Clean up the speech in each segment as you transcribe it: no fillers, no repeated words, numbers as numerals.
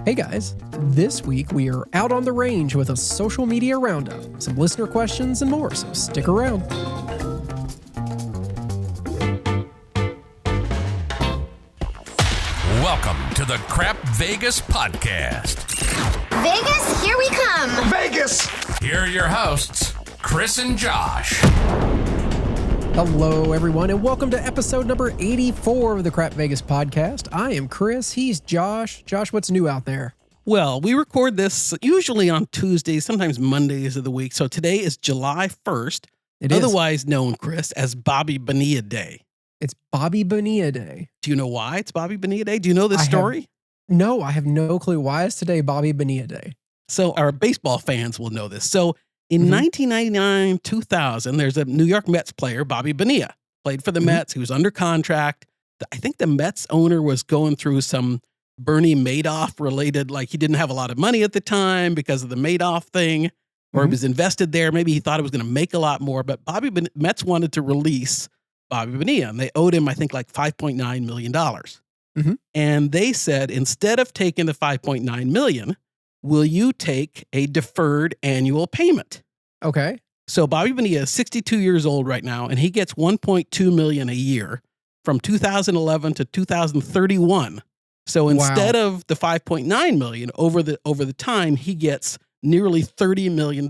Hey guys, this week we are out on the range with a social media roundup, some listener questions, and more, so stick around. Welcome to the Crap Vegas podcast. Vegas, here we come. Vegas! Here are your hosts, Chris and Josh. Hello everyone, and welcome to episode number 84 of the Crap Vegas podcast. I am Chris, he's Josh. Josh, what's new out there? Well, we record this usually on Tuesdays, sometimes Mondays of the week. So today is July 1st, otherwise known, Chris, as Bobby Bonilla Day. It's Bobby Bonilla Day. Do you know why it's Bobby Bonilla Day? Do you know this story? No, I have no clue. Why is today Bobby Bonilla Day? So our baseball fans will know this. So in 1999-2000, there's a New York Mets player, Bobby Bonilla, played for the Mets. He was under contract. I think the Mets owner was going through some Bernie Madoff related, like he didn't have a lot of money at the time because of the Madoff thing, or he was invested there. Maybe he thought it was going to make a lot more, but Mets wanted to release Bobby Bonilla, and they owed him, I think, like $5.9 million. And they said, instead of taking the $5.9 million, will you take a deferred annual payment? Okay. So Bobby Bonilla is 62 years old right now, and he gets $1.2 million a year from 2011 to 2031. So instead of the $5.9 million over the time, he gets nearly $30 million.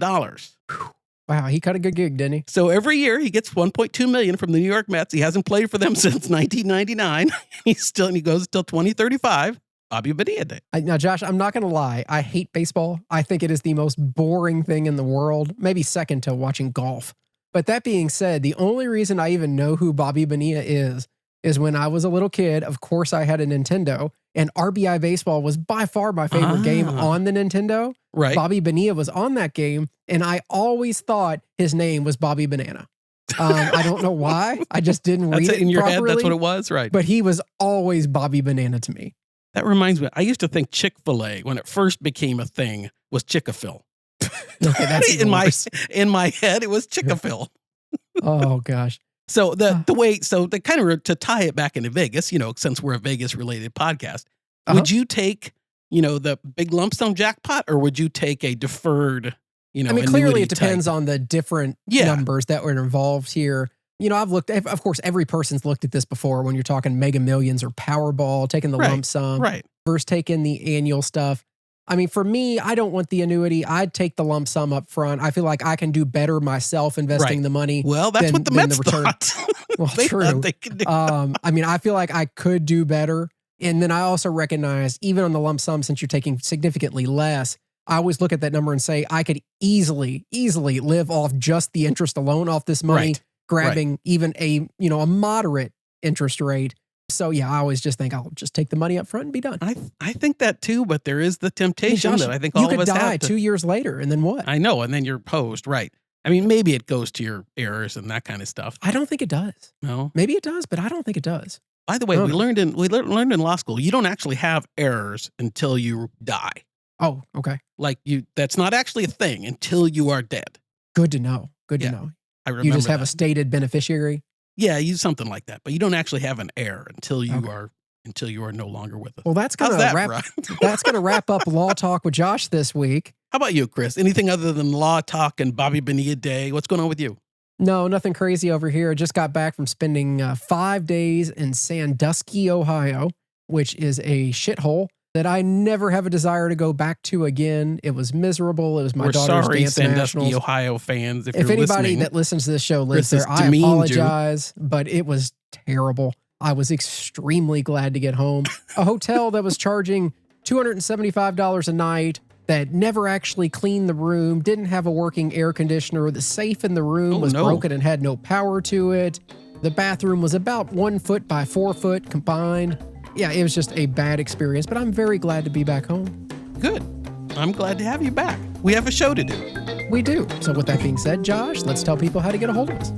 Wow, he cut a good gig, didn't he? So every year he gets $1.2 million from the New York Mets. He hasn't played for them since 1999. He goes until 2035. Bobby Bonilla Day. Now, Josh, I'm not going to lie. I hate baseball. I think it is the most boring thing in the world, maybe second to watching golf. But that being said, the only reason I even know who Bobby Bonilla is when I was a little kid, of course I had a Nintendo, and RBI Baseball was by far my favorite game on the Nintendo. Right. Bobby Bonilla was on that game, and I always thought his name was Bobby Banana. I don't know why. I just didn't read it in your properly, head. That's what it was, right? But he was always Bobby Banana to me. That reminds me, I used to think Chick-fil-A, when it first became a thing, was Chick-a-Phil. Okay, that's in my head, it was Chick-a-Phil. Oh gosh. So the kind of to tie it back into Vegas, since we're a Vegas related podcast, would you take, the big lump sum jackpot, or would you take a deferred, I mean, clearly it depends type? on the different numbers that were involved here. I've looked, of course, every person's looked at this before when you're talking Mega Millions or Powerball, taking the lump sum versus taking the annual stuff. I mean, for me, I don't want the annuity. I'd take the lump sum up front. I feel like I can do better myself investing the money. Well, that's what the Mets thought. Well, true. They could do. I mean, I feel like I could do better. And then I also recognize, even on the lump sum, since you're taking significantly less, I always look at that number and say, I could easily live off just the interest alone off this money, grabbing even a moderate interest rate. So yeah, I always just think I'll just take the money up front and be done. I think that too, but there is the temptation that I think all of us have. You could die 2 years later, and then what? I know, and then you're posed, right. I mean, maybe it goes to your heirs and that kind of stuff. I don't think it does. No? Maybe it does, but I don't think it does. By the way, we learned in law school, you don't actually have heirs until you die. Oh, okay. Like that's not actually a thing until you are dead. Good to know. Good to know. I remember you just have that. a stated beneficiary. Yeah, something like that. But you don't actually have an heir until you are no longer with us. Well, that's gonna wrap up Law Talk with Josh this week. How about you, Chris? Anything other than Law Talk and Bobby Bonilla Day? What's going on with you? No, nothing crazy over here. I just got back from spending 5 days in Sandusky, Ohio, which is a shithole that I never have a desire to go back to again. It was miserable. It was my daughter's dance Sandusky, nationals. Ohio fans. If anybody listening, that listens to this show lives there, I apologize, but it was terrible. I was extremely glad to get home. A hotel that was charging $275 a night, that never actually cleaned the room, didn't have a working air conditioner. The safe in the room was broken and had no power to it. The bathroom was about 1 foot by 4 foot combined. Yeah, it was just a bad experience, but I'm very glad to be back home. Good. I'm glad to have you back. We have a show to do. We do. So with that being said, Josh, let's tell people how to get a hold of us.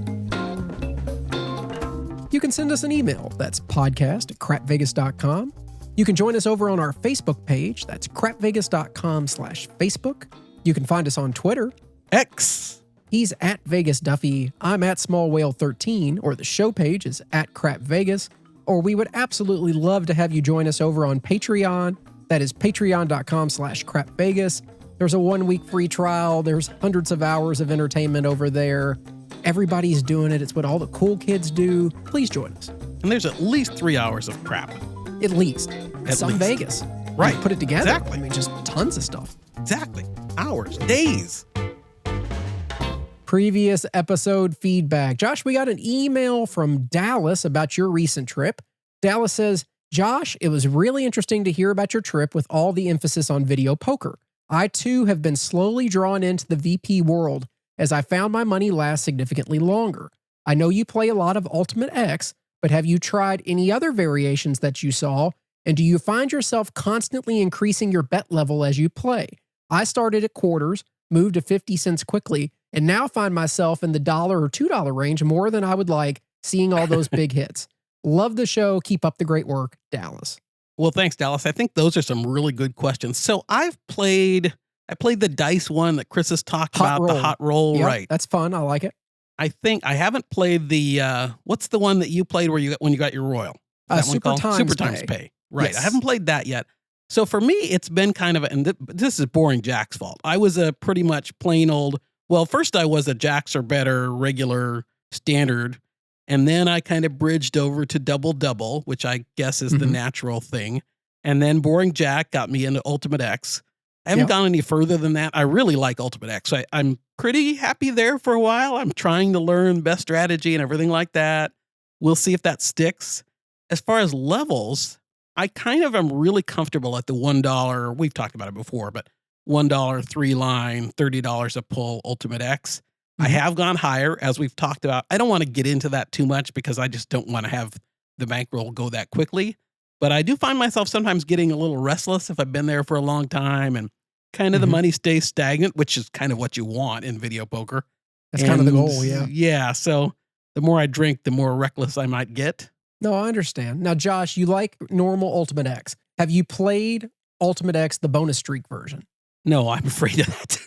You can send us an email. That's podcast@crapvegas.com. You can join us over on our Facebook page. That's crapvegas.com/Facebook. You can find us on Twitter. X. He's at Vegas Duffy. I'm at Small Whale 13, or the show page is at Crap Vegas. Or we would absolutely love to have you join us over on Patreon. That is patreon.com/crapvegas. There's a 1-week free trial. There's hundreds of hours of entertainment over there. Everybody's doing it. It's what all the cool kids do. Please join us. And there's at least 3 hours of crap. At least. At Some least. Vegas. Right. You put it together. Exactly. I mean, just tons of stuff. Exactly. Hours, days. Previous episode feedback. Josh, we got an email from Dallas about your recent trip. Dallas says, Josh, it was really interesting to hear about your trip with all the emphasis on video poker. I too have been slowly drawn into the VP world as I found my money last significantly longer. I know you play a lot of Ultimate X, but have you tried any other variations that you saw? And do you find yourself constantly increasing your bet level as you play? I started at quarters, moved to 50 cents quickly, and now find myself in the $1 or $2 range more than I would like, seeing all those big hits. Love the show. Keep up the great work, Dallas. Well, thanks, Dallas. I think those are some really good questions. So I played the dice one that Chris has talked about, the hot roll, yep, right? That's fun. I like it. I think I haven't played the what's the one that you played when you got your royal? Super Times Pay. Right. Yes. I haven't played that yet. So for me, it's been kind of and this is boring Jack's fault. I was a pretty much plain old. Well, first I was a Jacks or better regular standard, and then I kind of bridged over to double, which I guess is the natural thing. And then boring Jack got me into Ultimate X. I haven't gone any further than that. I really like Ultimate X. I'm pretty happy there for a while. I'm trying to learn best strategy and everything like that. We'll see if that sticks. As far as levels, I kind of am really comfortable at the $1. We've talked about it before, but $1 3-line, $30 a pull Ultimate X. I have gone higher, as we've talked about. I don't want to get into that too much because I just don't want to have the bankroll go that quickly. But I do find myself sometimes getting a little restless if I've been there for a long time and kind of the money stays stagnant, which is kind of what you want in video poker. That's kind of the goal, yeah. Yeah, so the more I drink, the more reckless I might get. No, I understand. Now, Josh, you like normal Ultimate X. Have you played Ultimate X, the bonus streak version? No, I'm afraid of that.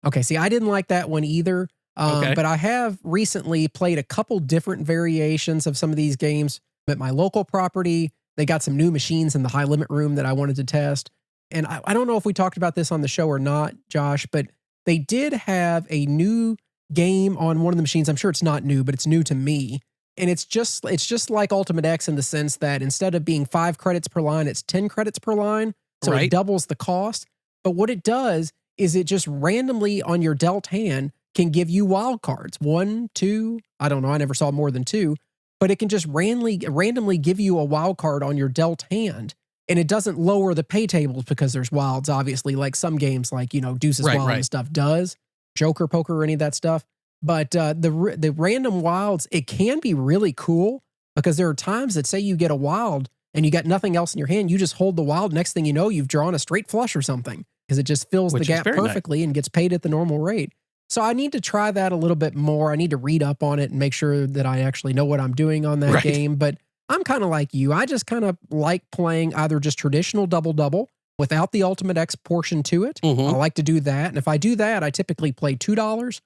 Okay, see, I didn't like that one either. But I have recently played a couple different variations of some of these games at my local property. They got some new machines in the high limit room that I wanted to test. And I don't know if we talked about this on the show or not, Josh, but they did have a new game on one of the machines. I'm sure it's not new, but it's new to me. And it's just like Ultimate X in the sense that instead of being 5 credits per line, it's 10 credits per line. So it doubles the cost. But what it does is it just randomly on your dealt hand can give you wild cards. 1, 2, I don't know. I never saw more than 2. But it can just randomly give you a wild card on your dealt hand. And it doesn't lower the pay tables because there's wilds, obviously, like some games like, Deuces Wild and stuff does. Joker Poker or any of that stuff. But the random wilds, it can be really cool because there are times that say you get a wild and you got nothing else in your hand. You just hold the wild. Next thing you know, you've drawn a straight flush or something because it just fills the gap perfectly and gets paid at the normal rate. So I need to try that a little bit more. I need to read up on it and make sure that I actually know what I'm doing on that game. But I'm kind of like you. I just kind of like playing either just traditional double without the Ultimate X portion to it. I like to do that. And if I do that, I typically play $2.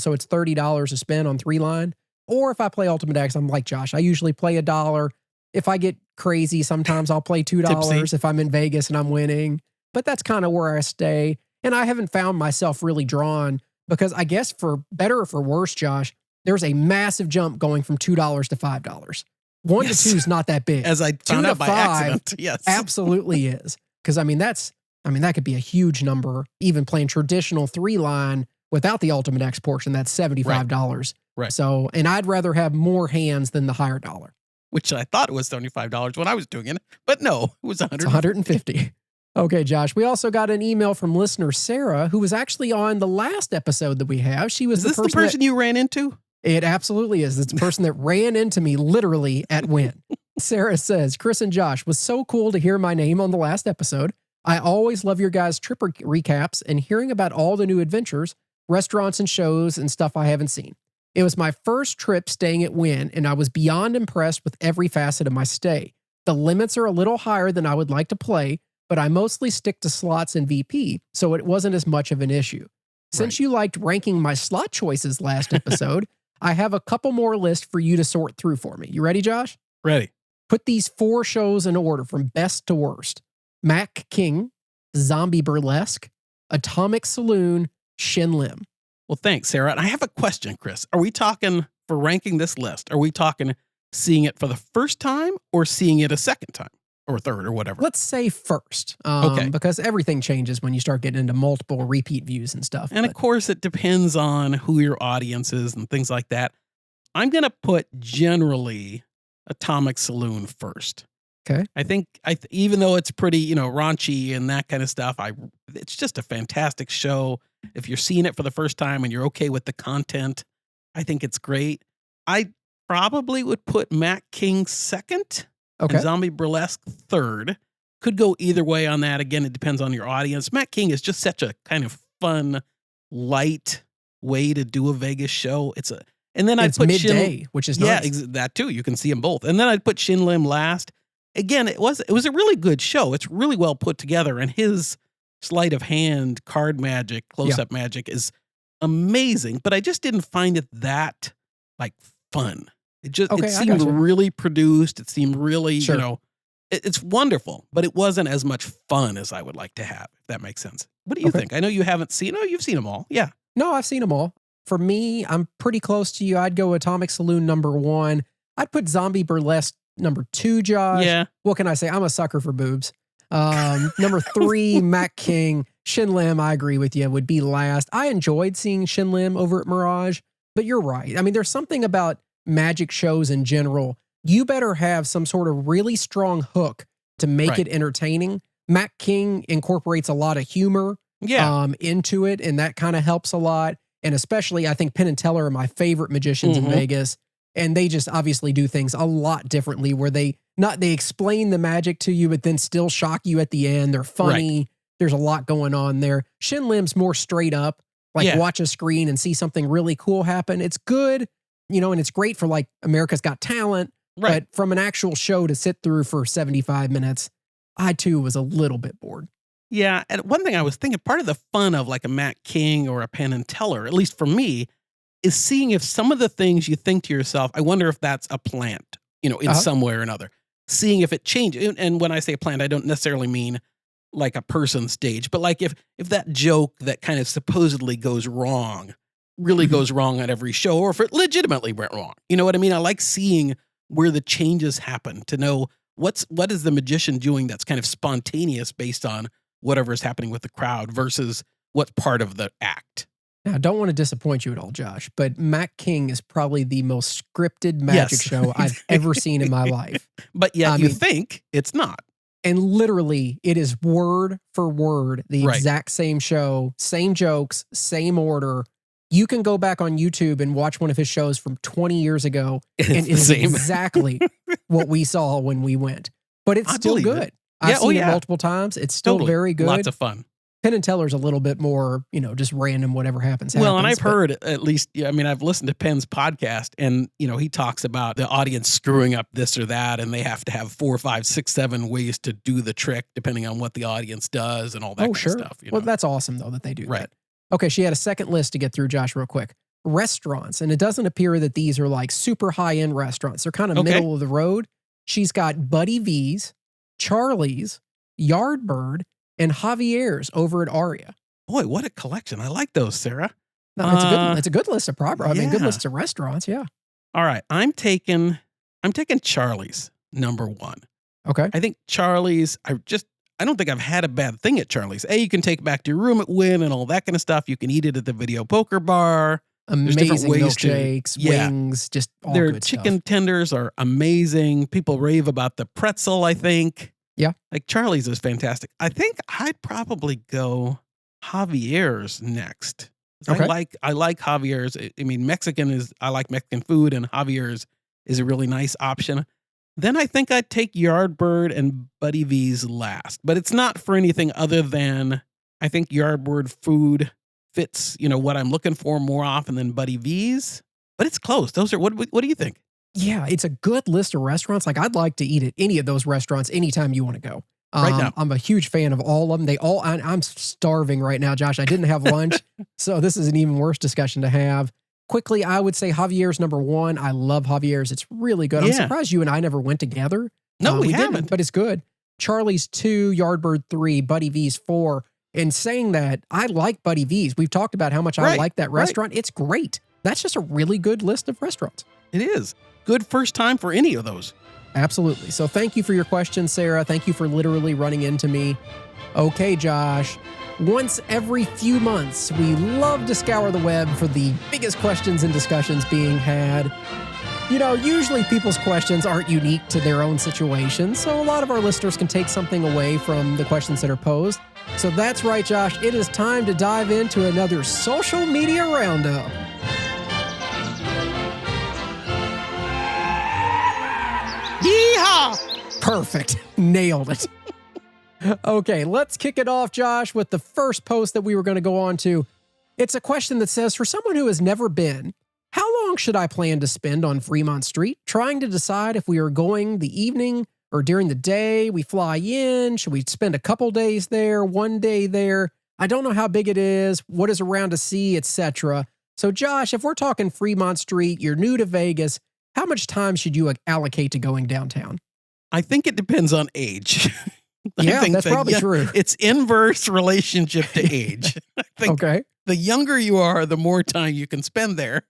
So it's $30 to spend on 3-line. Or if I play Ultimate X, I'm like Josh. I usually play $1. If I get crazy, sometimes I'll play $2 if I'm in Vegas and I'm winning. But that's kind of where I stay. And I haven't found myself really drawn because I guess for better or for worse, Josh, there's a massive jump going from $2 to $5. 1 to 2 is not that big. As I found out by accident. Yes. Absolutely is. Because that could be a huge number. Even playing traditional 3-line without the Ultimate X portion, that's $75. Right. So, and I'd rather have more hands than the higher dollar. Which I thought it was $75 when I was doing it, but no, it was $150. Okay, Josh. We also got an email from listener Sarah, who was actually on the last episode that we have. She was the person you ran into? It absolutely is. It's the person that ran into me literally at Wynn. Sarah says, Chris and Josh, was so cool to hear my name on the last episode. I always love your guys' trip recaps and hearing about all the new adventures, restaurants and shows and stuff I haven't seen. It was my first trip staying at Wynn, and I was beyond impressed with every facet of my stay. The limits are a little higher than I would like to play, but I mostly stick to slots and VP, so it wasn't as much of an issue. Since you liked ranking my slot choices last episode, I have a couple more lists for you to sort through for me. You ready, Josh? Ready. Put these 4 shows in order from best to worst. Mac King, Zombie Burlesque, Atomic Saloon, Shin Lim. Well, thanks, Sarah. And I have a question, Chris. Are we talking, for ranking this list, are we talking seeing it for the first time or seeing it a second time or third or whatever? Let's say first, because everything changes when you start getting into multiple repeat views and stuff. And of course, it depends on who your audience is and things like that. I'm going to put generally Atomic Saloon first. Okay. I think even though it's pretty, raunchy and that kind of stuff, it's just a fantastic show. If you're seeing it for the first time and you're okay with the content, I think it's great. I probably would put Mac King second and Zombie Burlesque third. Could go either way on that. Again, it depends on your audience. Mac King is just such a kind of fun, light way to do a Vegas show. And then I'd put midday, which is nice. Yeah, that too. You can see them both. And then I'd put Shin Lim last. Again, it was a really good show. It's really well put together, and his sleight of hand, card magic, close-up magic is amazing. But I just didn't find it that fun. It seemed really produced. It seemed really, it's wonderful, but it wasn't as much fun as I would like to have. If that makes sense. What do you think? I know you haven't seen. Oh, you've seen them all. Yeah. No, I've seen them all. For me, I'm pretty close to you. I'd go Atomic Saloon number 1. I'd put Zombie Burlesque number 2, Josh. Yeah. What can I say? I'm a sucker for boobs. Number 3, Mac King. Shin Lim, I agree with you, would be last. I enjoyed seeing Shin Lim over at Mirage, but you're right. I mean, there's something about magic shows in general. You better have some sort of really strong hook to make it entertaining. Mac King incorporates a lot of humor into it, and that kind of helps a lot. And especially, I think Penn and Teller are my favorite magicians in Vegas. And they just obviously do things a lot differently where they explain the magic to you, but then still shock you at the end. They're funny. Right. There's a lot going on there. Shin Lim's more straight up, watch a screen and see something really cool happen. It's good, and it's great for America's Got Talent. Right. But from an actual show to sit through for 75 minutes, I too was a little bit bored. Yeah. And one thing I was thinking, part of the fun of a Mac King or a Penn and Teller, at least for me, is seeing if some of the things you think to yourself, I wonder if that's a plant, in some way or another. Seeing if it changes. And when I say a plant, I don't necessarily mean a person stage, but if that joke that kind of supposedly goes wrong really goes wrong on every show, or if it legitimately went wrong. You know what I mean? I like seeing where the changes happen to know what is the magician doing that's kind of spontaneous based on whatever is happening with the crowd versus what's part of the act. Now, I don't want to disappoint you at all, Josh, but Mac King is probably the most scripted magic show I've ever seen in my life. But yet you think it's not. And literally, it is word for word, the exact same show, same jokes, same order. You can go back on YouTube and watch one of his shows from 20 years ago, and it is exactly what we saw when we went. But it's still good. I've seen it multiple times. It's still very good. Lots of fun. Penn and Teller's a little bit more, just random, whatever happens. Well, and I've heard at least, I've listened to Penn's podcast, and, he talks about the audience screwing up this or that, and they have to have 4, 5, 6, 7 ways to do the trick, depending on what the audience does and all that kind of stuff. Well, that's awesome, though, that they do that. Okay, she had a second list to get through, Josh, real quick. Restaurants, and it doesn't appear that these are super high-end restaurants. They're kind of middle of the road. She's got Buddy V's, Charlie's, Yardbird, and Javier's over at Aria. Boy, what a collection. I like those, Sarah. No, it's a good list of property. I mean, good list of restaurants, yeah. All right, I'm taking Charlie's number 1. Okay. I think Charlie's, I don't think I've had a bad thing at Charlie's. You can take it back to your room at Wynn and all that kind of stuff. You can eat it at the video poker bar. Amazing milkshakes, wings, just all good stuff. Their chicken tenders are amazing. People rave about the pretzel, I think. Yeah. Charlie's is fantastic. I think I'd probably go Javier's next. Okay. I like Javier's. I mean, I like Mexican food, and Javier's is a really nice option. Then I think I'd take Yardbird and Buddy V's last, but it's not for anything other than I think Yardbird food fits, what I'm looking for more often than Buddy V's, but it's close. Those are, what do you think? Yeah, it's a good list of restaurants. I'd like to eat at any of those restaurants anytime you want to go. Right now. I'm a huge fan of all of them. I'm starving right now, Josh. I didn't have lunch, so this is an even worse discussion to have. Quickly, I would say Javier's number 1. I love Javier's. It's really good. I'm surprised you and I never went together. No, we haven't. Didn't, but it's good. Charlie's 2, Yardbird 3, Buddy V's 4. And saying that, I like Buddy V's. We've talked about how much I like that restaurant. It's great. That's just a really good list of restaurants. It is. Good first time for any of those. Absolutely. So thank you for your question, Sarah. Thank you for literally running into me. Okay, Josh. Once every few months, we love to scour the web for the biggest questions and discussions being had. Usually people's questions aren't unique to their own situation, so a lot of our listeners can take something away from the questions that are posed. So that's right, Josh. It is time to dive into another social media roundup. Yeehaw! Perfect. Nailed it. Okay, let's kick it off, Josh, with the first post that we were going to go on to. It's a question that says, for someone who has never been, how long should I plan to spend on Fremont Street? Trying to decide if we are going the evening or during the day. We fly in. Should we spend a couple days there, 1 day there? I don't know how big it is, what is around to see, etc. So, Josh, if we're talking Fremont Street, you're new to Vegas, how much time should you allocate to going downtown? I think it depends on age. Yeah, that's probably true. It's inverse relationship to age. I think the younger you are, the more time you can spend there.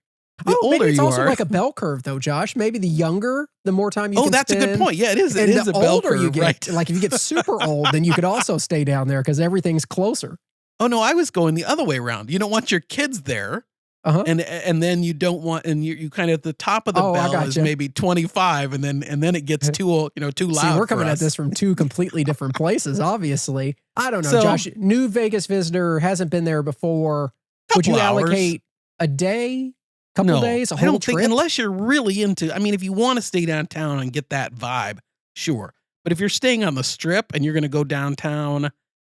The older maybe it's you also are, like a bell curve, though, Josh. Maybe the younger, the more time you can spend. Oh, that's a good point. Yeah, it is. It is a bell curve, you get, right? Like if you get super old, then you could also stay down there because everything's closer. Oh no, I was going the other way around. You don't want your kids there, and then you don't want, and you kind of at the top of the bell is maybe 25, and then it gets too old, too loud. See, we're coming at this from two completely different places. Obviously, I don't know, Josh. New Vegas visitor, hasn't been there before. Would you allocate a day? Couple days, a whole trip? Think, unless you're really into, if you want to stay downtown and get that vibe, sure. But if you're staying on the strip and you're going to go downtown,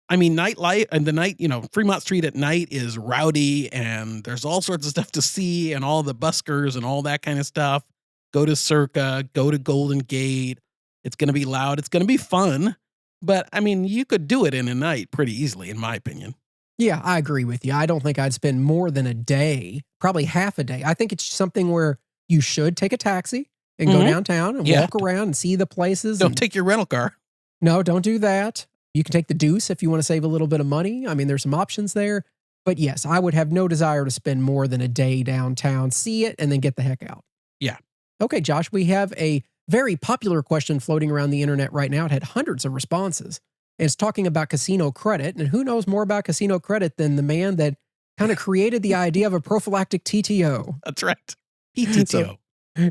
nightlife and the night, Fremont Street at night is rowdy and there's all sorts of stuff to see and all the buskers and all that kind of stuff. Go to Circa, go to Golden Gate. It's going to be loud. It's going to be fun. But you could do it in a night pretty easily, in my opinion. Yeah, I agree with you. I don't think I'd spend more than a day, probably half a day. I think it's something where you should take a taxi and go downtown and walk around and see the places. Don't take your rental car. No, don't do that. You can take the Deuce if you want to save a little bit of money. There's some options there. But yes, I would have no desire to spend more than a day downtown, see it, and then get the heck out. Yeah. Okay, Josh, we have a very popular question floating around the internet right now. It had hundreds of responses. It's talking about casino credit, and who knows more about casino credit than the man that kind of created the idea of a prophylactic TTO. That's right. PTTO. So,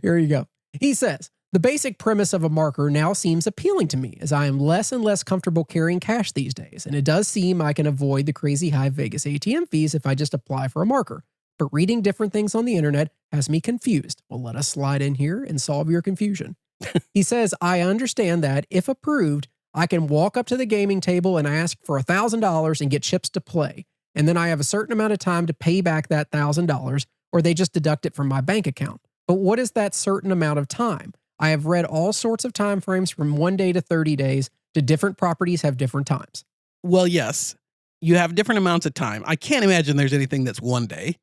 here you go. He says, the basic premise of a marker now seems appealing to me as I am less and less comfortable carrying cash these days, and it does seem I can avoid the crazy high Vegas ATM fees if I just apply for a marker. But reading different things on the internet has me confused. Well, let us slide in here and solve your confusion. He says, I understand that, if approved, I can walk up to the gaming table and ask for $1,000 and get chips to play. And then I have a certain amount of time to pay back that $1,000, or they just deduct it from my bank account. But what is that certain amount of time? I have read all sorts of time frames from 1 day to 30 days. To different properties have different times. Well, yes, you have different amounts of time. I can't imagine there's anything that's 1 day,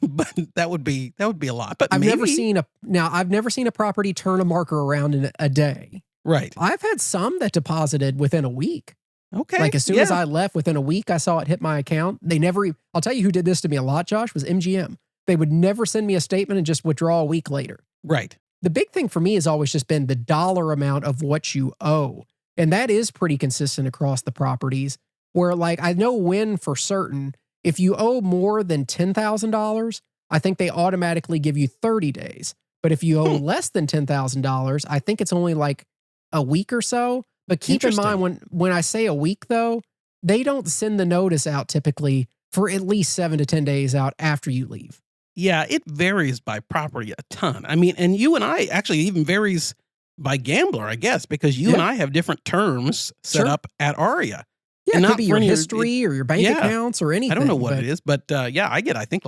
but that would be a lot. But I've never seen a property turn a marker around in a day. Right. I've had some that deposited within a week. Okay. Like as soon as I left, within a week, I saw it hit my account. I'll tell you who did this to me a lot, Josh, was MGM. They would never send me a statement and just withdraw a week later. Right. The big thing for me has always just been the dollar amount of what you owe. And that is pretty consistent across the properties where I know when for certain, if you owe more than $10,000, I think they automatically give you 30 days. But if you owe less than $10,000, I think it's only a week or so. But keep in mind when I say a week though, they don't send the notice out typically for at least 7 to 10 days out after you leave. Yeah, it varies by property a ton. And you and I actually even varies by gambler, I guess, because you and I have different terms set up at Aria. Yeah, it could be your history or your bank accounts or anything. I don't know what it is, but I get, I think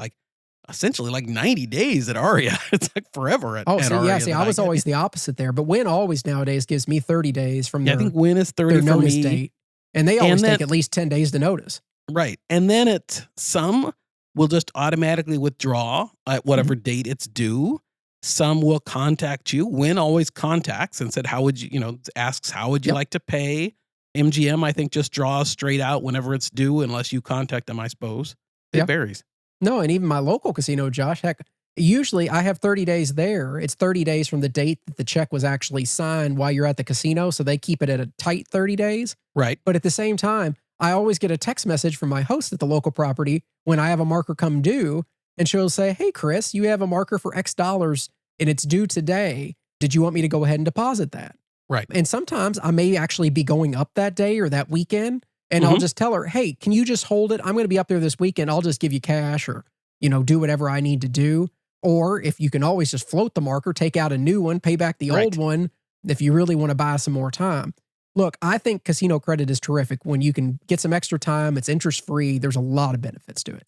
essentially 90 days at Aria. It's forever at Aria. Yeah, I was always the opposite there. But Wynn always nowadays gives me 30 days from their, I think Wynn is 30 their for notice me. date. And they always take at least 10 days to notice. Right. And then some will just automatically withdraw at whatever date it's due. Some will contact you. Win always contacts and said, how would you, asks, how would you like to pay? MGM, I think, just draws straight out whenever it's due, unless you contact them, I suppose. It varies. No, and even my local casino, Josh, heck, usually I have 30 days there. It's 30 days from the date that the check was actually signed while you're at the casino. So they keep it at a tight 30 days. Right. But at the same time, I always get a text message from my host at the local property when I have a marker come due. And she'll say, hey, Chris, you have a marker for X dollars and it's due today. Did you want me to go ahead and deposit that? Right. And sometimes I may actually be going up that day or that weekend. And I'll just tell her, hey, can you just hold it? I'm going to be up there this weekend. I'll just give you cash or, do whatever I need to do. Or if you can always just float the marker, take out a new one, pay back the old one if you really want to buy some more time. Look, I think casino credit is terrific when you can get some extra time. It's interest free. There's a lot of benefits to it.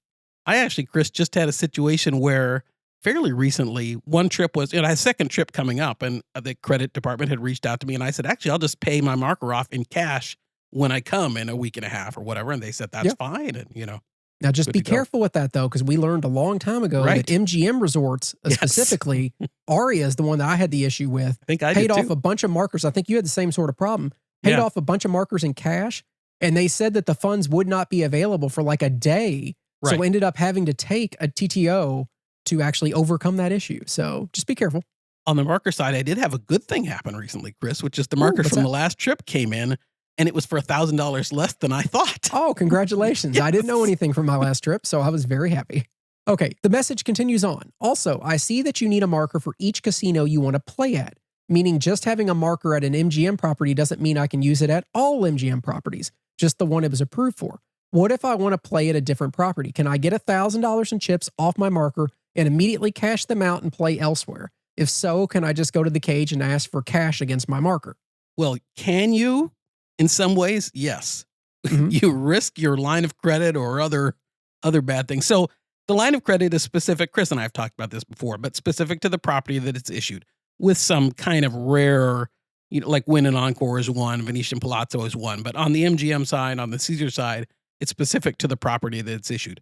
I actually, Chris, just had a situation where fairly recently, one trip was, I had a second trip coming up, and the credit department had reached out to me, and I said, actually, I'll just pay my marker off in cash when I come in a week and a half or whatever. And they said, that's fine. And, now just be careful with that, though, because we learned a long time ago that MGM resorts, specifically, Aria is the one that I had the issue with. I think I paid did off too. a bunch of markers. I think you had the same sort of problem. Paid off a bunch of markers in cash, and they said that the funds would not be available for like a day. So ended up having to take a TTO to actually overcome that issue. So just be careful. On the marker side, I did have a good thing happen recently, Chris, which is the markers from the last trip came in, and it was for $1,000 less than I thought. Oh, congratulations. I didn't know anything from my last trip, so I was very happy. Okay, the message continues on. Also, I see that you need a marker for each casino you want to play at, meaning just having a marker at an MGM property doesn't mean I can use it at all MGM properties, just the one it was approved for. What if I want to play at a different property? Can I get $1,000 in chips off my marker and immediately cash them out and play elsewhere? If so, can I just go to the cage and ask for cash against my marker? Well, can you? In some ways, yes. You risk your line of credit or other bad things. So the line of credit is specific. Chris and I have talked about this before, but specific to the property that it's issued, with some kind of rare, like Wynn and Encore is one, Venetian Palazzo is one. But on the MGM side, on the Caesar side, it's specific to the property that it's issued.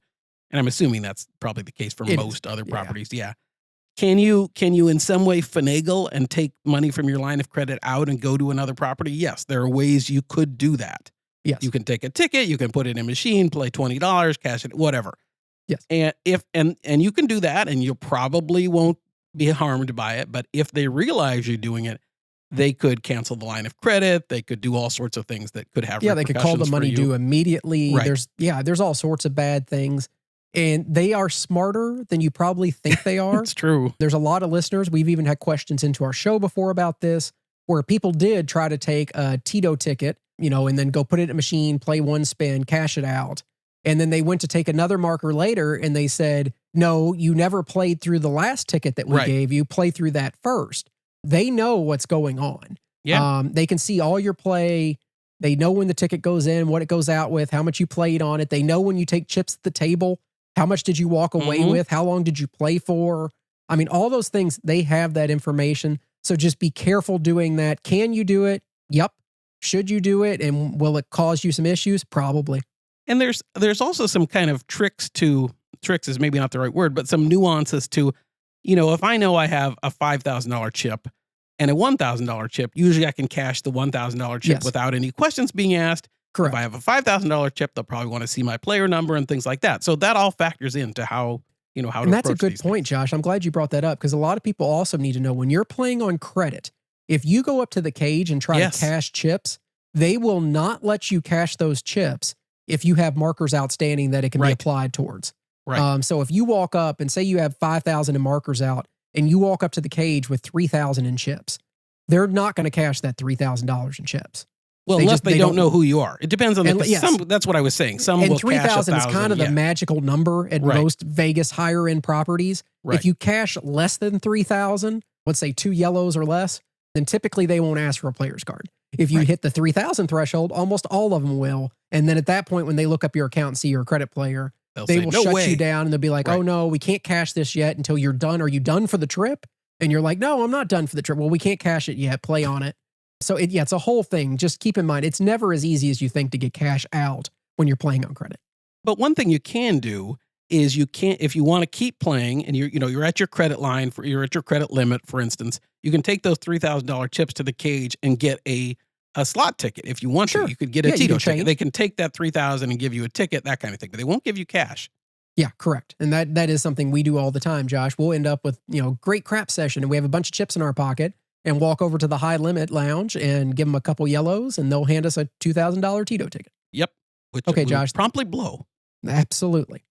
And I'm assuming that's probably the case for most other properties. Yeah. Can you in some way finagle and take money from your line of credit out and go to another property? Yes, there are ways you could do that. Yes. You can take a ticket, you can put it in a machine, play $20, cash it, whatever. Yes. And you can do that, and you probably won't be harmed by it. But if they realize you're doing it, they could cancel the line of credit. They could do all sorts of things that could have they could call the money due immediately. Right. There's all sorts of bad things. And they are smarter than you probably think they are. It's true. There's a lot of listeners. We've even had questions into our show before about this, where people did try to take a Tito ticket, and then go put it in a machine, play one spin, cash it out. And then they went to take another marker later and they said, no, you never played through the last ticket that we gave you. Play through that first. They know what's going on. Yeah. They can see all your play. They know when the ticket goes in, what it goes out with, how much you played on it. They know when you take chips at the table, how much did you walk away with? How long did you play for? I mean, all those things, they have that information. So just be careful doing that. Can you do it? Yep. Should you do it? And will it cause you some issues? Probably. And there's also some kind of tricks is maybe not the right word, but some nuances to, if I know I have a $5,000 chip and a $1,000 chip, usually I can cash the $1,000 chip without any questions being asked. Correct. If I have a $5,000 chip, they'll probably want to see my player number and things like that. So that all factors into how to approach these things. And that's a good point, Josh. I'm glad you brought that up, because a lot of people also need to know, when you're playing on credit, if you go up to the cage and try to cash chips, they will not let you cash those chips if you have markers outstanding that it can be applied towards. Right. So if you walk up and say you have 5,000 in markers out and you walk up to the cage with 3,000 in chips, they're not going to cash that $3,000 in chips. Well, unless they don't know who you are. It depends on that's what I was saying. Some will 3,000 cash 1,000. is kind of the magical number at most Vegas higher end properties. Right. If you cash less than 3,000, let's say 2 yellows or less, then typically they won't ask for a player's card. If you hit the 3,000 threshold, almost all of them will. And then at that point, when they look up your account and see you're a credit player, they will shut you down and they'll be like, oh no, we can't cash this yet until you're done. Are you done for the trip? And you're like, no, I'm not done for the trip. Well, we can't cash it yet. Play on it. So it's a whole thing. Just keep in mind, it's never as easy as you think to get cash out when you're playing on credit. But one thing you can do is you can't, if you want to keep playing and you're at your credit line, you're at your credit limit, for instance, you can take those $3,000 chips to the cage and get a slot ticket if you want to. You could get a Tito ticket. They can take that $3,000 and give you a ticket, that kind of thing, but they won't give you cash. Yeah, correct. And that is something we do all the time, Josh. We'll end up with, great crap session and we have a bunch of chips in our pocket and walk over to the high limit lounge and give them a couple yellows and they'll hand us a $2,000 Tito ticket. Yep. Which okay, Josh. Promptly blow. Absolutely.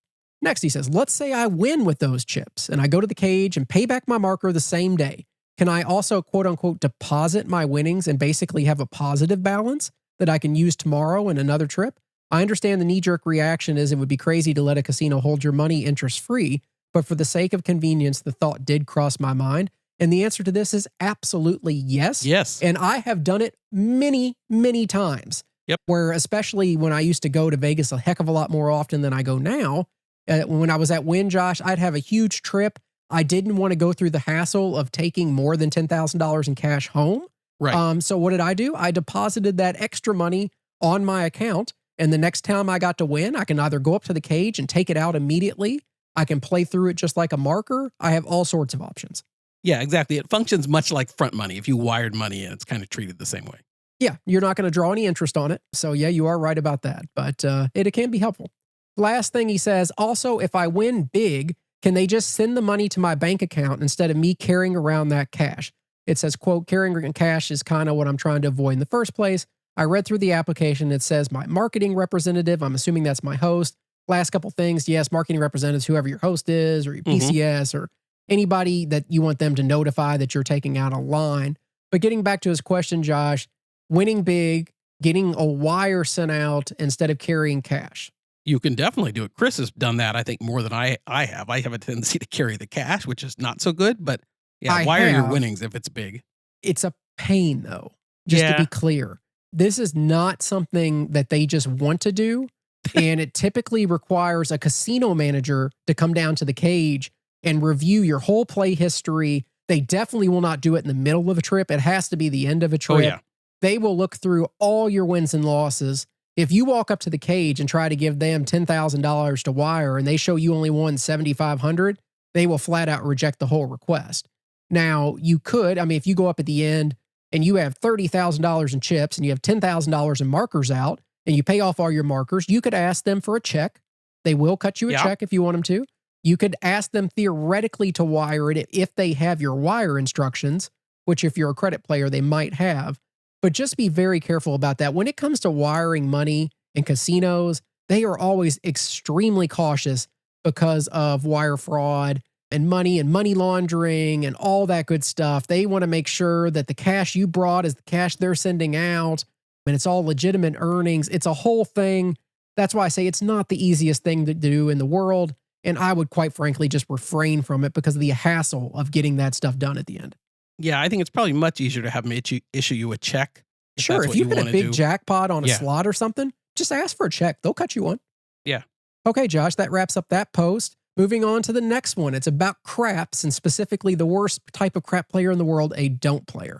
Next, he says, let's say I win with those chips and I go to the cage and pay back my marker the same day. Can I also, quote unquote, deposit my winnings and basically have a positive balance that I can use tomorrow in another trip? I understand the knee-jerk reaction is it would be crazy to let a casino hold your money interest-free, but for the sake of convenience, the thought did cross my mind. And the answer to this is absolutely yes. Yes. And I have done it many, many times. Yep. Where especially when I used to go to Vegas a heck of a lot more often than I go now, when I was at Wynn, Josh, I'd have a huge trip. I didn't want to go through the hassle of taking more than $10,000 in cash home. Right. So what did I do? I deposited that extra money on my account. And the next time I got to win, I can either go up to the cage and take it out immediately. I can play through it just like a marker. I have all sorts of options. Yeah, exactly. It functions much like front money. If you wired money in, it's kind of treated the same way. Yeah, you're not going to draw any interest on it. So yeah, you are right about that. But it can be helpful. Last thing he says, also, if I win big, can they just send the money to my bank account instead of me carrying around that cash? It says, quote, carrying cash is kind of what I'm trying to avoid in the first place. I read through the application. It says my marketing representative. I'm assuming that's my host. Last couple things. Yes, marketing representatives, whoever your host is or your PCS or anybody that you want them to notify that you're taking out a line. But getting back to his question, Josh, winning big, getting a wire sent out instead of carrying cash. You can definitely do it. Chris has done that, I think, more than I have. I have a tendency to carry the cash, which is not so good. But yeah, wire your winnings if it's big. It's a pain, though, just to be clear. This is not something that they just want to do. And it typically requires a casino manager to come down to the cage and review your whole play history. They definitely will not do it in the middle of a trip. It has to be the end of a trip. Oh, yeah. They will look through all your wins and losses. If you walk up to the cage and try to give them $10,000 to wire and they show you only won $7,500, they will flat out reject the whole request. Now, you could, if you go up at the end and you have $30,000 in chips and you have $10,000 in markers out and you pay off all your markers, you could ask them for a check. They will cut you a check if you want them to. You could ask them theoretically to wire it if they have your wire instructions, which if you're a credit player, they might have. But just be very careful about that. When it comes to wiring money in casinos, they are always extremely cautious because of wire fraud and money laundering and all that good stuff. They want to make sure that the cash you brought is the cash they're sending out and it's all legitimate earnings. It's a whole thing. That's why I say it's not the easiest thing to do in the world. And I would quite frankly just refrain from it because of the hassle of getting that stuff done at the end. Yeah, I think it's probably much easier to have them issue you a check. Sure, if you hit a big jackpot on a slot or something, just ask for a check. They'll cut you one. Yeah. Okay, Josh, that wraps up that post. Moving on to the next one. It's about craps and specifically the worst type of crap player in the world, a don't player.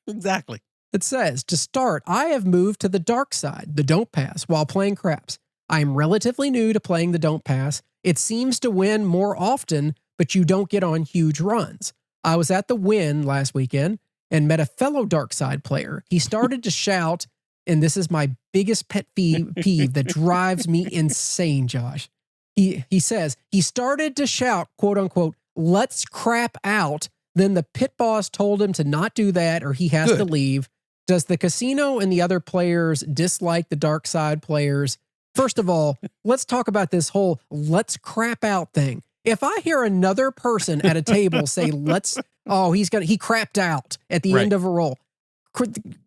Exactly. It says, to start, I have moved to the dark side, the don't pass, while playing craps. I am relatively new to playing the don't pass. It seems to win more often, but you don't get on huge runs. I was at the Wynn last weekend and met a fellow dark side player. He started to shout, and this is my biggest pet peeve that drives me insane, Josh. He says, he started to shout, quote unquote, let's crap out. Then the pit boss told him to not do that or he has to leave. Does the casino and the other players dislike the dark side players? First of all, let's talk about this whole let's crap out thing. If I hear another person at a table say, he crapped out at the end of a roll.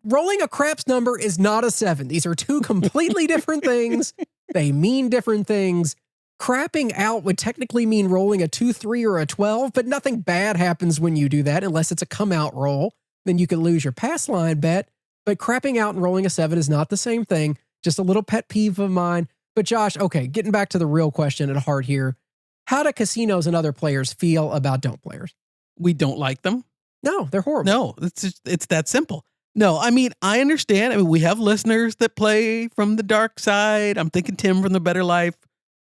Rolling a craps number is not a 7. These are two completely different things. They mean different things. Crapping out would technically mean rolling a 2, 3, or a 12, but nothing bad happens when you do that unless it's a come out roll. Then you can lose your pass line bet. But crapping out and rolling a 7 is not the same thing. Just a little pet peeve of mine. But Josh, okay, getting back to the real question at heart here. How do casinos and other players feel about don't players? We don't like them. No, they're horrible. No, it's that simple. No, I understand. We have listeners that play from the dark side. I'm thinking Tim from The Better Life.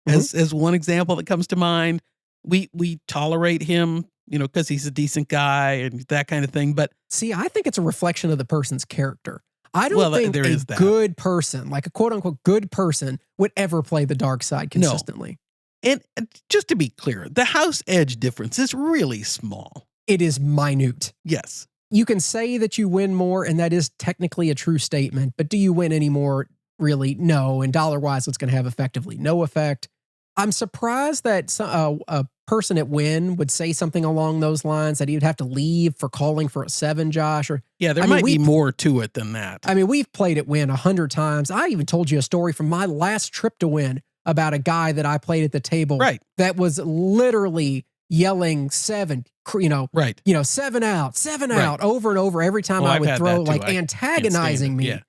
as one example that comes to mind. We tolerate him, because he's a decent guy and that kind of thing. But see, I think it's a reflection of the person's character. I don't think there is that. Good person, like a quote unquote good person, would ever play the dark side consistently. No. And just to be clear, the house edge difference is really small. It is minute. Yes. You can say that you win more, and that is technically a true statement, but do you win any more? Really? No. And dollar-wise, it's going to have effectively no effect. I'm surprised that a person at Wynn would say something along those lines, that he would have to leave for calling for a 7, Josh. Or there might be more to it than that. I mean, we've played at Wynn 100 times. I even told you a story from my last trip to Wynn about a guy that I played at the table that was literally yelling 7, 7 out over and over every time I would throw, like antagonizing me. Yeah.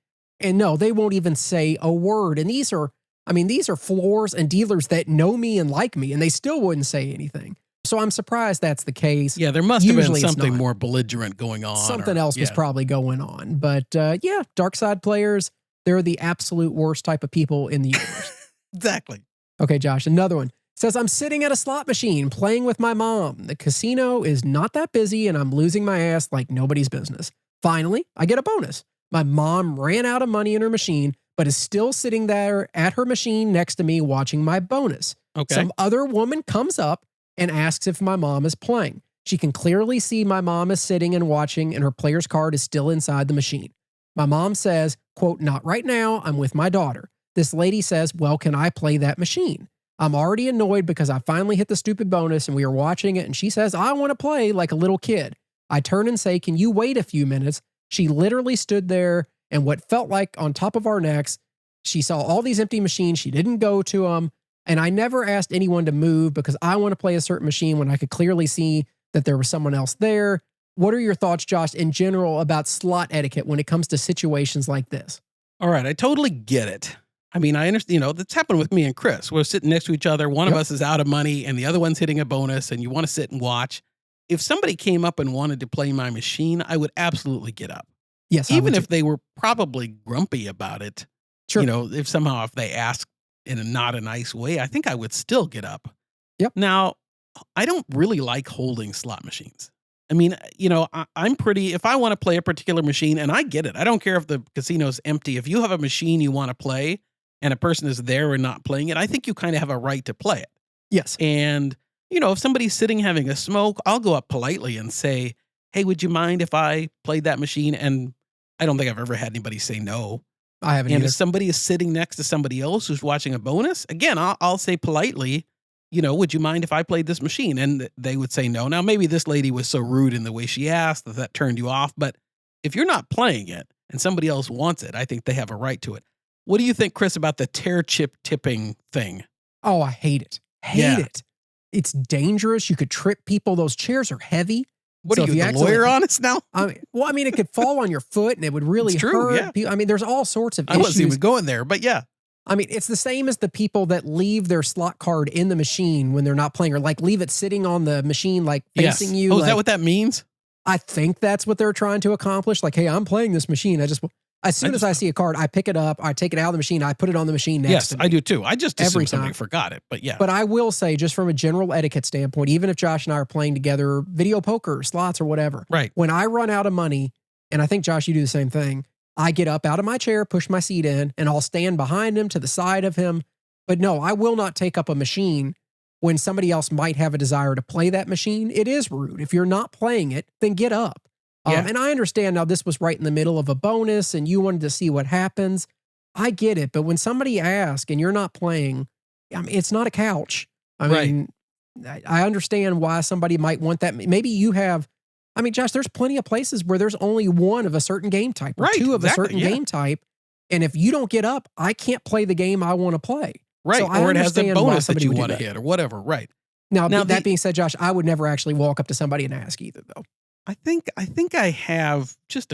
And no, they won't even say a word. And these are floors and dealers that know me and like me, and they still wouldn't say anything. So I'm surprised that's the case. Yeah, there must have been something more belligerent going on. Something else was probably going on. But dark side players, they're the absolute worst type of people in the universe. Exactly. Okay, Josh, another one. Says, I'm sitting at a slot machine playing with my mom. The casino is not that busy, and I'm losing my ass like nobody's business. Finally, I get a bonus. My mom ran out of money in her machine, but is still sitting there at her machine next to me watching my bonus. Okay. Some other woman comes up and asks if my mom is playing. She can clearly see my mom is sitting and watching, and her player's card is still inside the machine. My mom says, quote, not right now, I'm with my daughter. This lady says, well, can I play that machine? I'm already annoyed because I finally hit the stupid bonus and we are watching it, and she says, I want to play like a little kid. I turn and say, can you wait a few minutes? She literally stood there, and what felt like on top of our necks, she saw all these empty machines. She didn't go to them. And I never asked anyone to move because I want to play a certain machine when I could clearly see that there was someone else there. What are your thoughts, Josh, in general about slot etiquette when it comes to situations like this? All right. I totally get it. I mean, I understand, that's happened with me and Chris. We're sitting next to each other. One of us is out of money and the other one's hitting a bonus, and you want to sit and watch. If somebody came up and wanted to play my machine, I would absolutely get up. Yes. Even if they were probably grumpy about it. Sure. If they asked in a not a nice way, I think I would still get up. Yep. Now, I don't really like holding slot machines. I mean, if I want to play a particular machine, and I get it. I don't care if the casino's empty. If you have a machine you want to play and a person is there and not playing it, I think you kind of have a right to play it. Yes. And, if somebody's sitting having a smoke, I'll go up politely and say, hey, would you mind if I played that machine? And I don't think I've ever had anybody say no. I haven't And either. if somebody is sitting next to somebody else who's watching a bonus, again, I'll say politely, would you mind if I played this machine? And they would say no. Now, maybe this lady was so rude in the way she asked that turned you off. But if you're not playing it and somebody else wants it, I think they have a right to it. What do you think, Chris, about the tear chip tipping thing? Oh, I hate it. Hate it. It's dangerous. You could trip people. Those chairs are heavy. What are you, the lawyer on us now? It could fall on your foot and it would really hurt. Yeah. There's all sorts of issues. I wasn't even going there, but yeah. It's the same as the people that leave their slot card in the machine when they're not playing, or like leave it sitting on the machine, like facing you. Oh, is that what that means? I think that's what they're trying to accomplish. Like, hey, I'm playing this machine. As soon as I see a card, I pick it up, I take it out of the machine, I put it on the machine next to me. Yes, I do too. I just assumed Every somebody time. forgot it, but yeah. But I will say, just from a general etiquette standpoint, even if Josh and I are playing together, video poker, slots, or whatever, right. When I run out of money, and I think, Josh, you do the same thing, I get up out of my chair, push my seat in, and I'll stand behind him to the side of him. But no, I will not take up a machine when somebody else might have a desire to play that machine. It is rude. If you're not playing it, then get up. Yeah. And I understand now this was right in the middle of a bonus and you wanted to see what happens. I get it. But when somebody asks and you're not playing, it's not a couch. I understand why somebody might want that. Maybe you have, Josh, there's plenty of places where there's only one of a certain game type or two of a certain game type. And if you don't get up, I can't play the game I want to play. Right. So or it has a bonus that you want to hit or whatever. Right. Now that being said, Josh, I would never actually walk up to somebody and ask either, though. I think I have just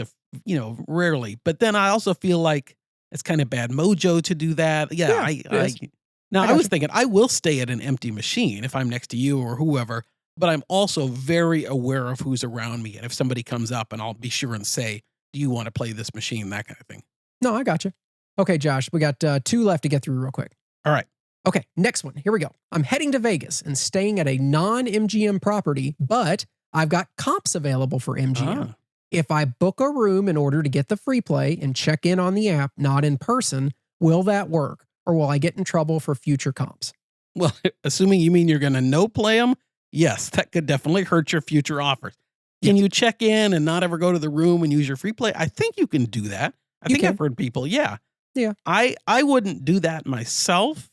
rarely, but then I also feel like it's kind of bad mojo to do that. Yeah. I was thinking I will stay at an empty machine if I'm next to you or whoever, but I'm also very aware of who's around me. And if somebody comes up, and I'll be sure and say, do you want to play this machine? That kind of thing. No, I got you. Okay, Josh, we got 2 left to get through real quick. All right. Okay, next one. Here we go. I'm heading to Vegas and staying at a non-MGM property, but I've got comps available for MGM. Ah. If I book a room in order to get the free play and check in on the app, not in person, will that work? Or will I get in trouble for future comps? Well, assuming you mean you're going to no play them, yes, that could definitely hurt your future offers. Can you check in and not ever go to the room and use your free play? I think you can do that. I've heard people, yeah. Yeah. I wouldn't do that myself.